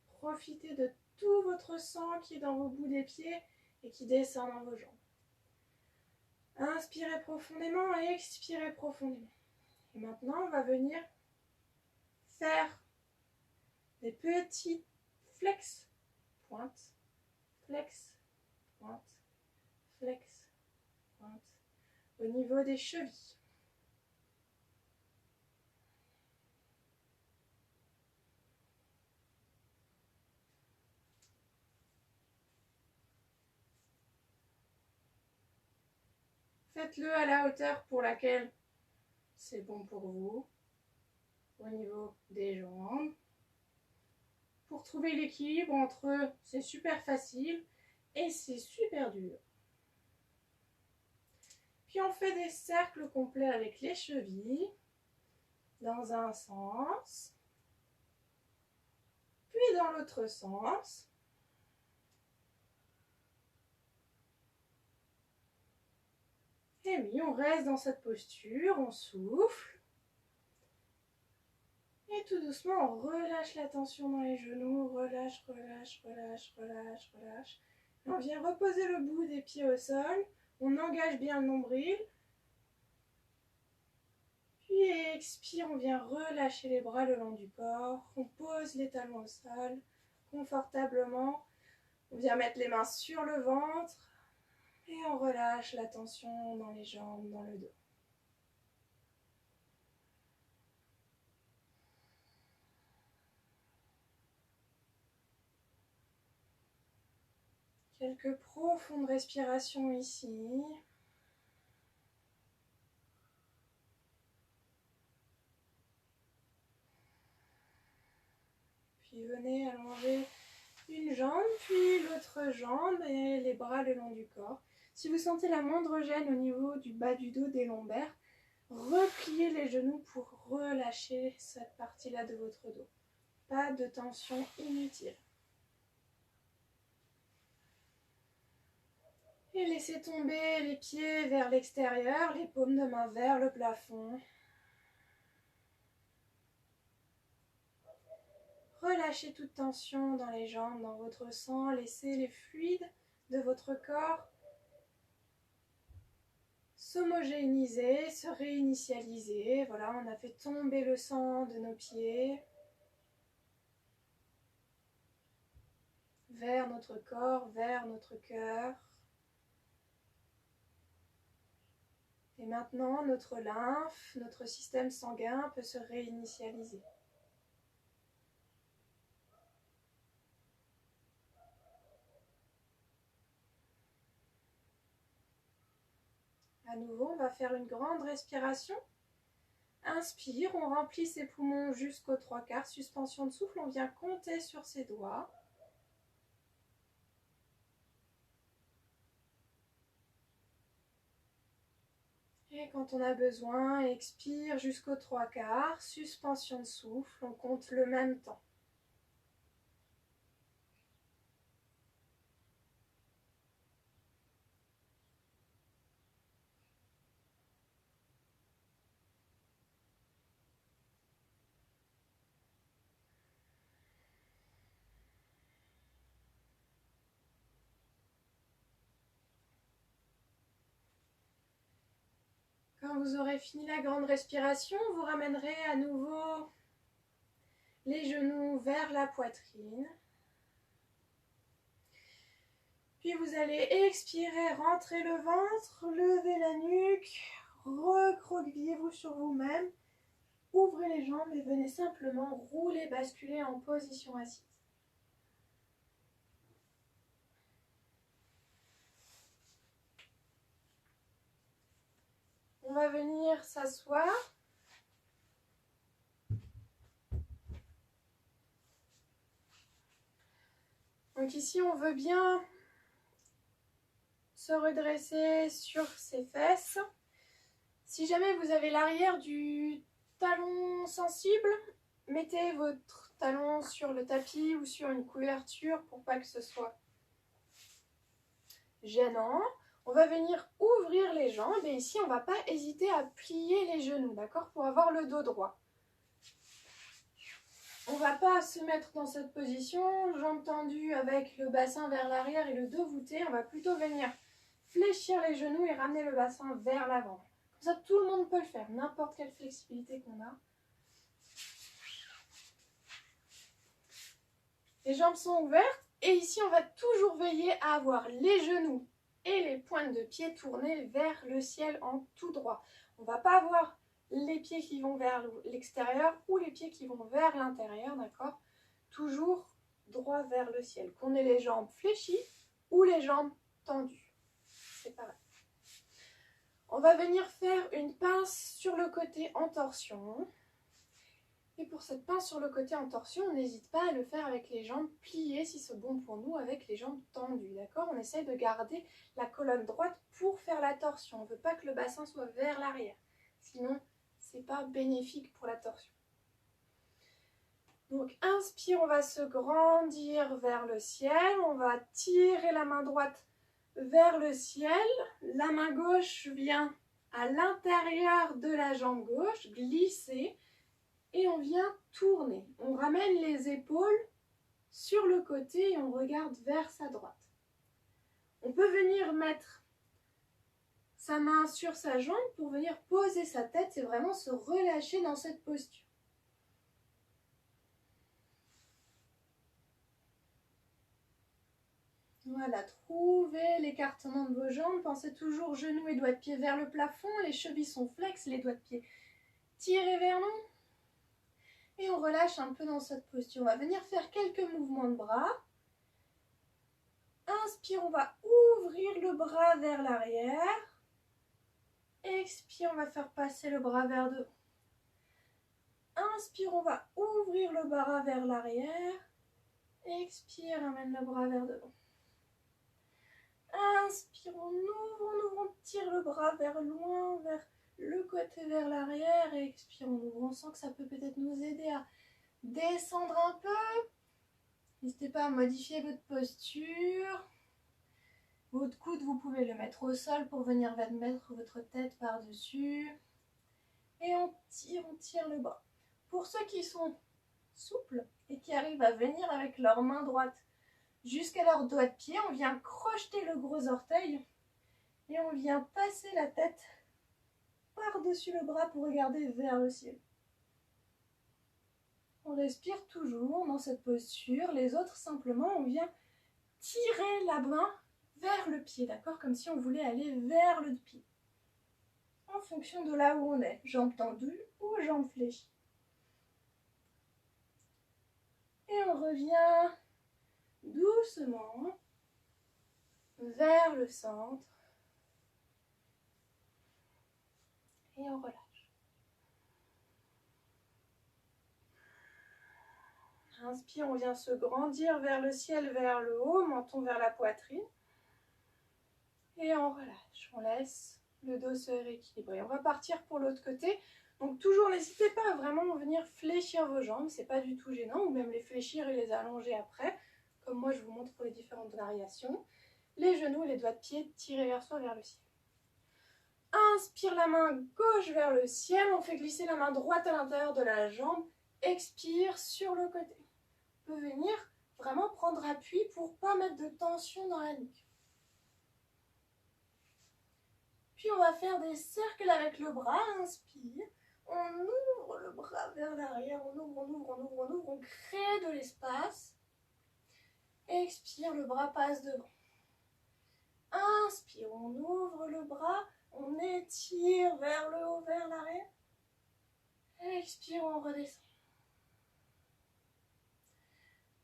Speaker 1: Profitez de tout votre sang qui est dans vos bouts des pieds et qui descend dans vos jambes. Inspirez profondément et expirez profondément. Et maintenant, on va venir faire des petites flex, pointe, flex, pointe, flex, pointe, au niveau des chevilles. Faites-le à la hauteur pour laquelle c'est bon pour vous, au niveau des jambes. Pour trouver l'équilibre entre c'est super facile et c'est super dur. Puis on fait des cercles complets avec les chevilles, dans un sens, puis dans l'autre sens. Et oui, on reste dans cette posture, on souffle. Et tout doucement, on relâche la tension dans les genoux, relâche, relâche, relâche, relâche, relâche. Et on vient reposer le bout des pieds au sol, on engage bien le nombril. Puis expire, on vient relâcher les bras le long du corps, on pose les talons au sol, confortablement. On vient mettre les mains sur le ventre et on relâche la tension dans les jambes, dans le dos. Quelques profondes respirations ici. Puis venez allonger une jambe, puis l'autre jambe et les bras le long du corps. Si vous sentez la moindre gêne au niveau du bas du dos, des lombaires, repliez les genoux pour relâcher cette partie-là de votre dos. Pas de tension inutile. Et laissez tomber les pieds vers l'extérieur, les paumes de main vers le plafond. Relâchez toute tension dans les jambes, dans votre sang. Laissez les fluides de votre corps s'homogénéiser, se réinitialiser. Voilà, on a fait tomber le sang de nos pieds vers notre corps, vers notre cœur. Et maintenant, notre lymphe, notre système sanguin peut se réinitialiser. À nouveau, on va faire une grande respiration. Inspire, on remplit ses poumons jusqu'aux 3/4. Suspension de souffle, on vient compter sur ses doigts. Et quand on a besoin, expire jusqu'aux 3/4. Suspension de souffle, on compte le même temps. Quand vous aurez fini la grande respiration, vous ramènerez à nouveau les genoux vers la poitrine. Puis vous allez expirer, rentrer le ventre, lever la nuque, recroquevillez-vous sur vous-même, ouvrez les jambes et venez simplement rouler, basculer en position assise. On va venir s'asseoir. Donc ici, on veut bien se redresser sur ses fesses. Si jamais vous avez l'arrière du talon sensible, mettez votre talon sur le tapis ou sur une couverture pour pas que ce soit gênant. On va venir ouvrir les jambes et ici on ne va pas hésiter à plier les genoux, d'accord, pour avoir le dos droit. On ne va pas se mettre dans cette position, jambes tendues avec le bassin vers l'arrière et le dos voûté. On va plutôt venir fléchir les genoux et ramener le bassin vers l'avant. Comme ça, tout le monde peut le faire, n'importe quelle flexibilité qu'on a. Les jambes sont ouvertes et ici on va toujours veiller à avoir les genoux et les pointes de pied tournées vers le ciel en tout droit. On ne va pas avoir les pieds qui vont vers l'extérieur ou les pieds qui vont vers l'intérieur, d'accord? Toujours droit vers le ciel. Qu'on ait les jambes fléchies ou les jambes tendues. C'est pareil. On va venir faire une pince sur le côté en torsion. Et pour cette pince sur le côté en torsion, on n'hésite pas à le faire avec les jambes pliées si c'est bon pour nous, avec les jambes tendues, d'accord? On essaye de garder la colonne droite pour faire la torsion. On ne veut pas que le bassin soit vers l'arrière. Sinon, ce n'est pas bénéfique pour la torsion. Donc, inspire, on va se grandir vers le ciel. On va tirer la main droite vers le ciel. La main gauche vient à l'intérieur de la jambe gauche, glisser. Et on vient tourner. On ramène les épaules sur le côté et on regarde vers sa droite. On peut venir mettre sa main sur sa jambe pour venir poser sa tête et vraiment se relâcher dans cette posture. Voilà, trouvez l'écartement de vos jambes. Pensez toujours genoux et doigts de pied vers le plafond. Les chevilles sont flexes, les doigts de pied tirés vers l'en. Et on relâche un peu dans cette posture. On va venir faire quelques mouvements de bras. Inspire, on va ouvrir le bras vers l'arrière. Expire, on va faire passer le bras vers devant. Inspire, on va ouvrir le bras vers l'arrière. Expire, amène le bras vers devant. Inspire, on ouvre, on tire le bras vers loin, vers le côté, vers l'arrière. Et expire, on ouvre. On sent que ça peut peut-être nous aider à descendre un peu. N'hésitez pas à modifier votre posture. Votre coude, vous pouvez le mettre au sol pour venir mettre votre tête par-dessus. Et on tire le bras. Pour ceux qui sont souples et qui arrivent à venir avec leur main droite jusqu'à leur doigt de pied, on vient crocheter le gros orteil et on vient passer la tête par-dessus le bras pour regarder vers le ciel. On respire toujours dans cette posture. Les autres, simplement, on vient tirer la main vers le pied, d'accord? Comme si on voulait aller vers le pied. En fonction de là où on est, jambes tendues ou jambes fléchies. Et on revient doucement vers le centre. Et on relâche. Inspire, on vient se grandir vers le ciel, vers le haut, menton vers la poitrine. Et on relâche, on laisse le dos se rééquilibrer. On va partir pour l'autre côté. Donc toujours, n'hésitez pas à vraiment venir fléchir vos jambes, c'est pas du tout gênant, ou même les fléchir et les allonger après, comme moi je vous montre pour les différentes variations. Les genoux et les doigts de pied tirés vers soi, vers le ciel. Inspire la main gauche vers le ciel, on fait glisser la main droite à l'intérieur de la jambe. Expire sur le côté. On peut venir vraiment prendre appui pour ne pas mettre de tension dans la nuque. Puis on va faire des cercles avec le bras. Inspire. On ouvre le bras vers l'arrière. On ouvre. On crée de l'espace. Expire, le bras passe devant. Inspire, on ouvre le bras. On étire vers le haut, vers l'arrière. Expire, on redescend.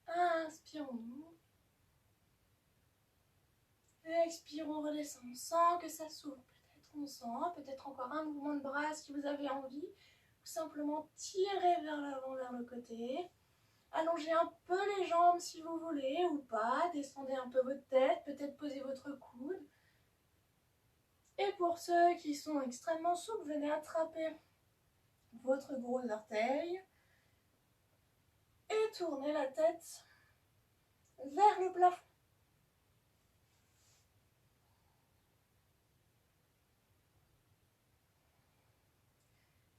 Speaker 1: Inspire, on ouvre. Expire, on redescend. On sent que ça s'ouvre. Peut-être on sent, peut-être encore un mouvement de bras si vous avez envie. Ou simplement tirer vers l'avant, vers le côté. Allongez un peu les jambes si vous voulez ou pas. Descendez un peu votre tête, peut-être posez votre coude. Et pour ceux qui sont extrêmement souples, venez attraper votre gros orteil. Et tournez la tête vers le plafond.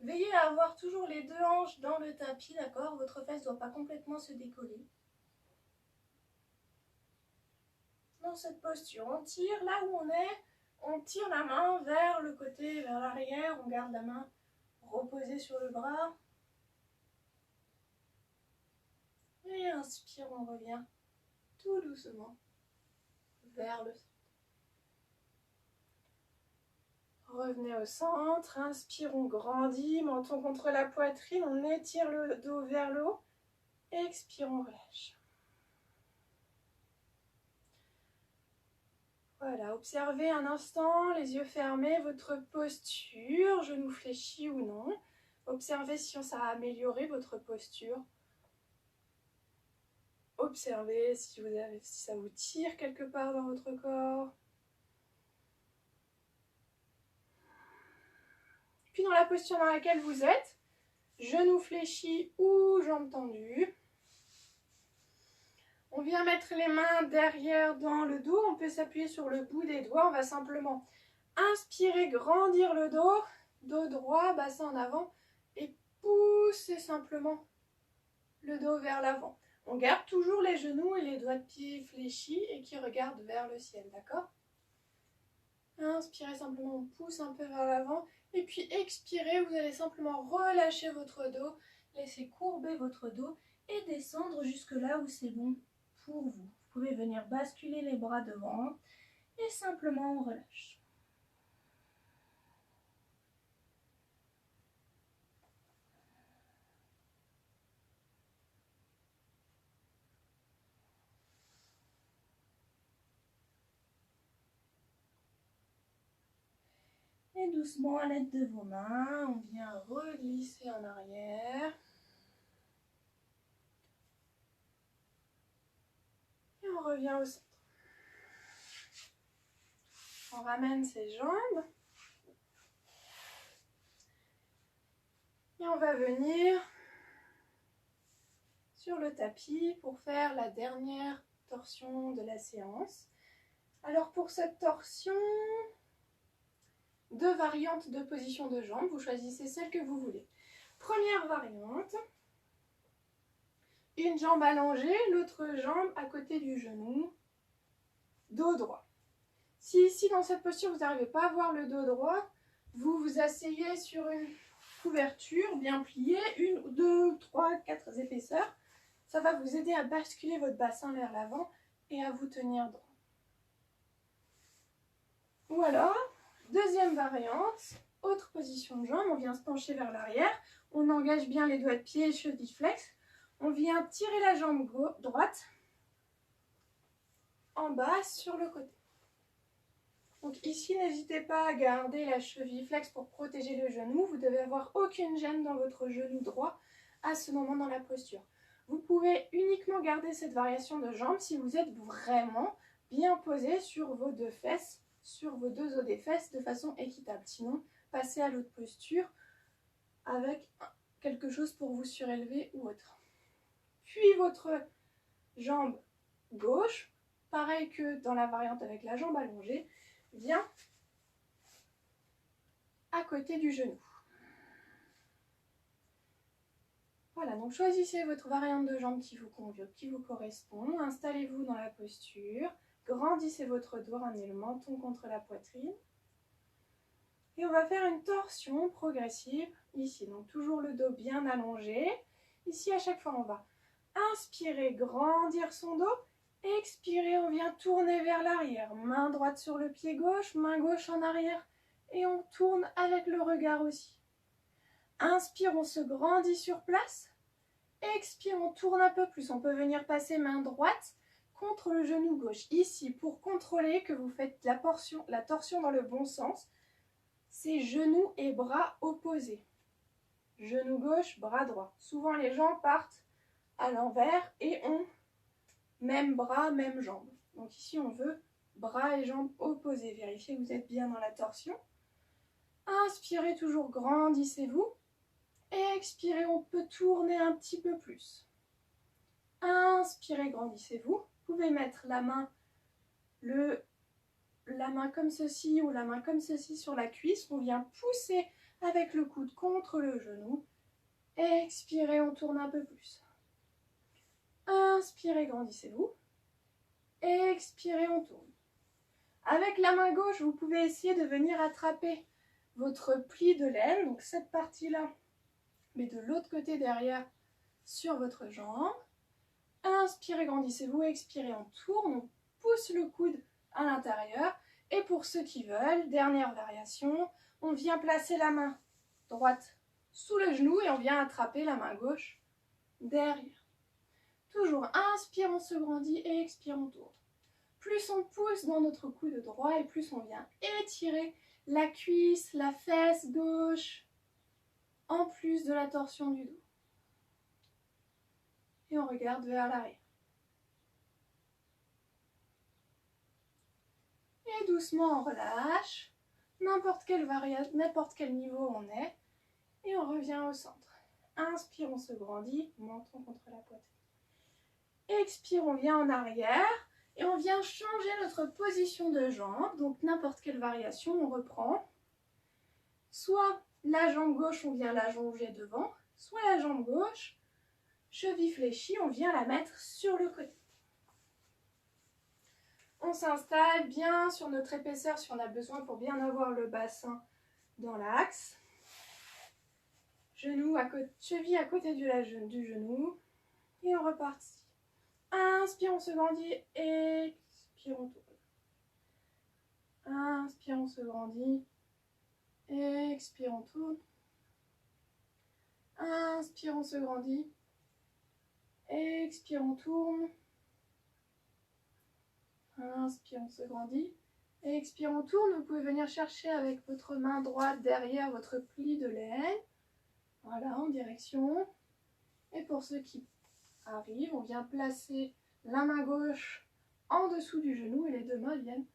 Speaker 1: Veillez à avoir toujours les deux hanches dans le tapis, d'accord? Votre fesse ne doit pas complètement se décoller. Dans cette posture, on tire là où on est, on tire la main vers le côté, vers l'arrière, on garde la main reposée sur le bras. Et inspire, on revient tout doucement vers le centre. Revenez au centre, inspire, on grandit, menton contre la poitrine, on étire le dos vers le haut. Expire, on relâche. Voilà, observez un instant, les yeux fermés, votre posture, genou fléchi ou non. Observez si ça a amélioré votre posture. Observez si ça vous tire quelque part dans votre corps. Puis dans la posture dans laquelle vous êtes, genou fléchi ou jambes tendues. On vient mettre les mains derrière dans le dos, on peut s'appuyer sur le bout des doigts, on va simplement inspirer, grandir le dos, dos droit, bassin en avant et pousser simplement le dos vers l'avant. On garde toujours les genoux et les doigts de pied fléchis et qui regardent vers le ciel, d'accord? Inspirez simplement, on pousse un peu vers l'avant et puis expirez, vous allez simplement relâcher votre dos, laisser courber votre dos et descendre jusque là où c'est bon pour vous. Vous pouvez venir basculer les bras devant et simplement on relâche. Et doucement, à l'aide de vos mains, on vient reglisser en arrière. Et on revient au centre. On ramène ses jambes. Et on va venir sur le tapis pour faire la dernière torsion de la séance. Alors pour cette torsion, 2 variantes de position de jambes. Vous choisissez celle que vous voulez. Première variante. Une jambe allongée, l'autre jambe à côté du genou. Dos droit. Si ici dans cette posture vous n'arrivez pas à voir le dos droit, vous vous asseyez sur une couverture bien pliée, 1, 2, 3, 4 épaisseurs. Ça va vous aider à basculer votre bassin vers l'avant et à vous tenir droit. Ou alors, deuxième variante, autre position de jambe, on vient se pencher vers l'arrière, on engage bien les doigts de pied, cheville flex, on vient tirer la jambe droite en bas sur le côté. Donc ici, n'hésitez pas à garder la cheville flex pour protéger le genou. Vous devez avoir aucune gêne dans votre genou droit à ce moment dans la posture. Vous pouvez uniquement garder cette variation de jambes si vous êtes vraiment bien posé sur vos 2 fesses, sur vos 2 os des fesses de façon équitable. Sinon, passez à l'autre posture avec quelque chose pour vous surélever ou autre. Puis votre jambe gauche, pareil que dans la variante avec la jambe allongée, vient à côté du genou. Voilà, donc choisissez votre variante de jambe qui vous convient, qui vous correspond. Installez-vous dans la posture. Grandissez votre dos, ramenez le menton contre la poitrine. Et on va faire une torsion progressive ici. Donc toujours le dos bien allongé. Ici, à chaque fois, on va inspirer, grandir son dos. Expirez, on vient tourner vers l'arrière. Main droite sur le pied gauche, main gauche en arrière. Et on tourne avec le regard aussi. Inspire, on se grandit sur place. Expire, on tourne un peu plus. On peut venir passer main droite contre le genou gauche. Ici, pour contrôler que vous faites la torsion dans le bon sens, c'est genoux et bras opposés. Genou gauche, bras droit. Souvent, les gens partent à l'envers et on même bras, même jambes. Donc ici, on veut bras et jambes opposés. Vérifiez que vous êtes bien dans la torsion. Inspirez, toujours grandissez-vous. Et expirez, on peut tourner un petit peu plus. Inspirez, grandissez-vous. Vous pouvez mettre la main comme ceci ou la main comme ceci sur la cuisse. On vient pousser avec le coude contre le genou. Expirez, on tourne un peu plus. Inspirez, grandissez-vous. Expirez, on tourne. Avec la main gauche, vous pouvez essayer de venir attraper votre pli de laine, donc cette partie-là, mais de l'autre côté derrière sur votre jambe. Inspirez, grandissez-vous, expirez, on tourne, on pousse le coude à l'intérieur. Et pour ceux qui veulent, dernière variation, on vient placer la main droite sous le genou et on vient attraper la main gauche derrière. Toujours inspire, on se grandit et expire, on tourne. Plus on pousse dans notre coude droit et plus on vient étirer la cuisse, la fesse gauche, en plus de la torsion du dos. Et on regarde vers l'arrière. Et doucement on relâche, n'importe quel niveau on est, et on revient au centre. Inspire, on se grandit, menton contre la poitrine. Expire, on vient en arrière, et on vient changer notre position de jambe, donc n'importe quelle variation, on reprend. Soit la jambe gauche, on vient la jonger devant, soit la jambe gauche, cheville fléchie, on vient la mettre sur le côté. On s'installe bien sur notre épaisseur si on a besoin pour bien avoir le bassin dans l'axe. Cheville à côté du genou. Et on repartit. Inspire, on se grandit. Expire, on tourne. Inspire, on se grandit. Expire, on tourne. Inspire, on se grandit. Expire, on tourne. Inspire, on se grandit. Expire, on tourne. Vous pouvez venir chercher avec votre main droite derrière votre pli de laine. Voilà, en direction. Et pour ceux qui arrivent, on vient placer la main gauche en dessous du genou et les deux mains viennent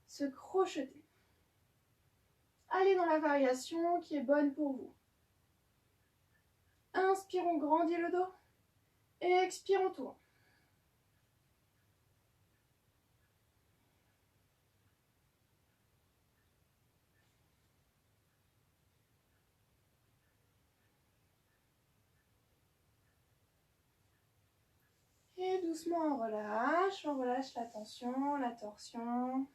Speaker 1: se crocheter. Allez dans la variation qui est bonne pour vous. Inspire, on grandit le dos. Expire, on tourne. Et doucement, on relâche la tension, la torsion.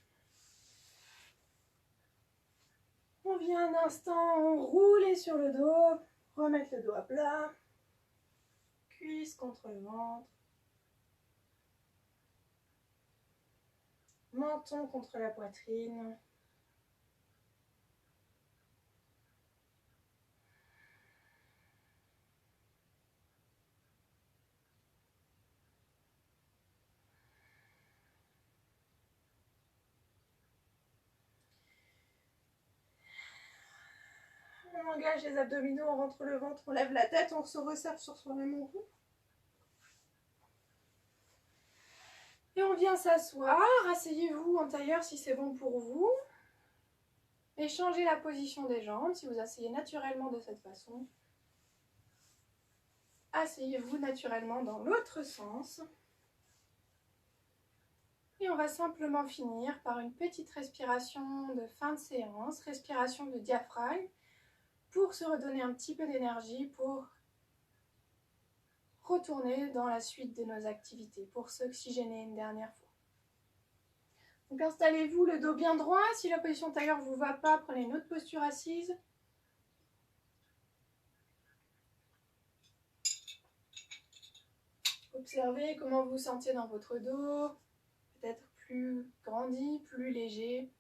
Speaker 1: On vient un instant rouler sur le dos, remettre le dos à plat, cuisse contre le ventre, menton contre la poitrine. On engage les abdominaux, on rentre le ventre, on lève la tête, on se resserre sur soi-même en roue. Et on vient s'asseoir, asseyez-vous en tailleur si c'est bon pour vous. Et changez la position des jambes si vous asseyez naturellement de cette façon. Asseyez-vous naturellement dans l'autre sens. Et on va simplement finir par une petite respiration de fin de séance, respiration de diaphragme, pour se redonner un petit peu d'énergie pour retourner dans la suite de nos activités, pour s'oxygéner une dernière fois. Donc installez-vous le dos bien droit. Si la position tailleur ne vous va pas, prenez une autre posture assise. Observez comment vous vous sentez dans votre dos, peut-être plus grandi, plus léger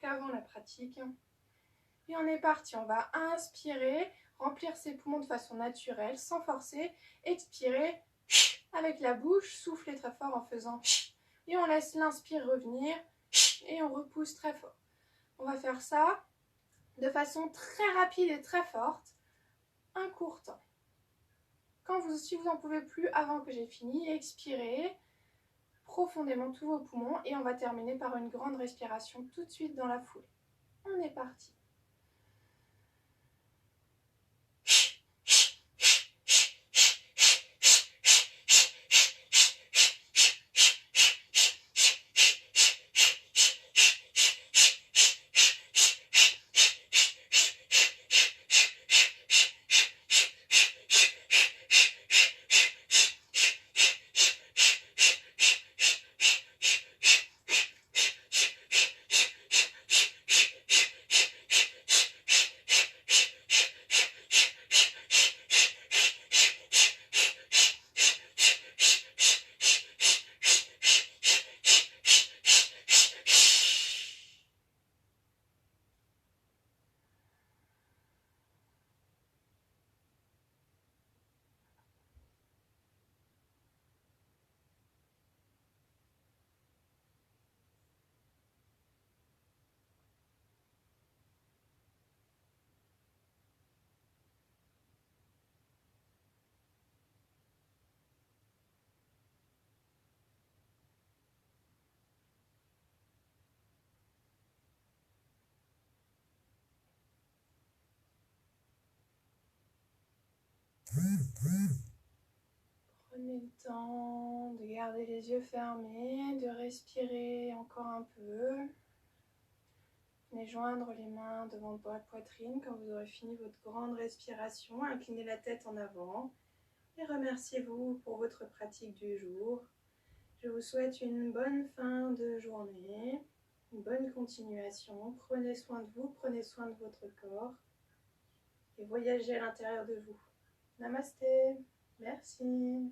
Speaker 1: qu'avant la pratique. Et on est parti, on va inspirer, remplir ses poumons de façon naturelle, sans forcer, expirer avec la bouche, souffler très fort en faisant et on laisse l'inspire revenir et on repousse très fort. On va faire ça de façon très rapide et très forte, un court temps. Si vous n'en pouvez plus avant que j'ai fini, expirez profondément tous vos poumons et on va terminer par une grande respiration tout de suite dans la foulée. On est parti. Prenez le temps de garder les yeux fermés, de respirer encore un peu. Venez joindre les mains devant votre poitrine quand vous aurez fini votre grande respiration. Inclinez la tête en avant et remerciez-vous pour votre pratique du jour. Je vous souhaite une bonne fin de journée, une bonne continuation. Prenez soin de vous, prenez soin de votre corps et voyagez à l'intérieur de vous. Namasté, merci.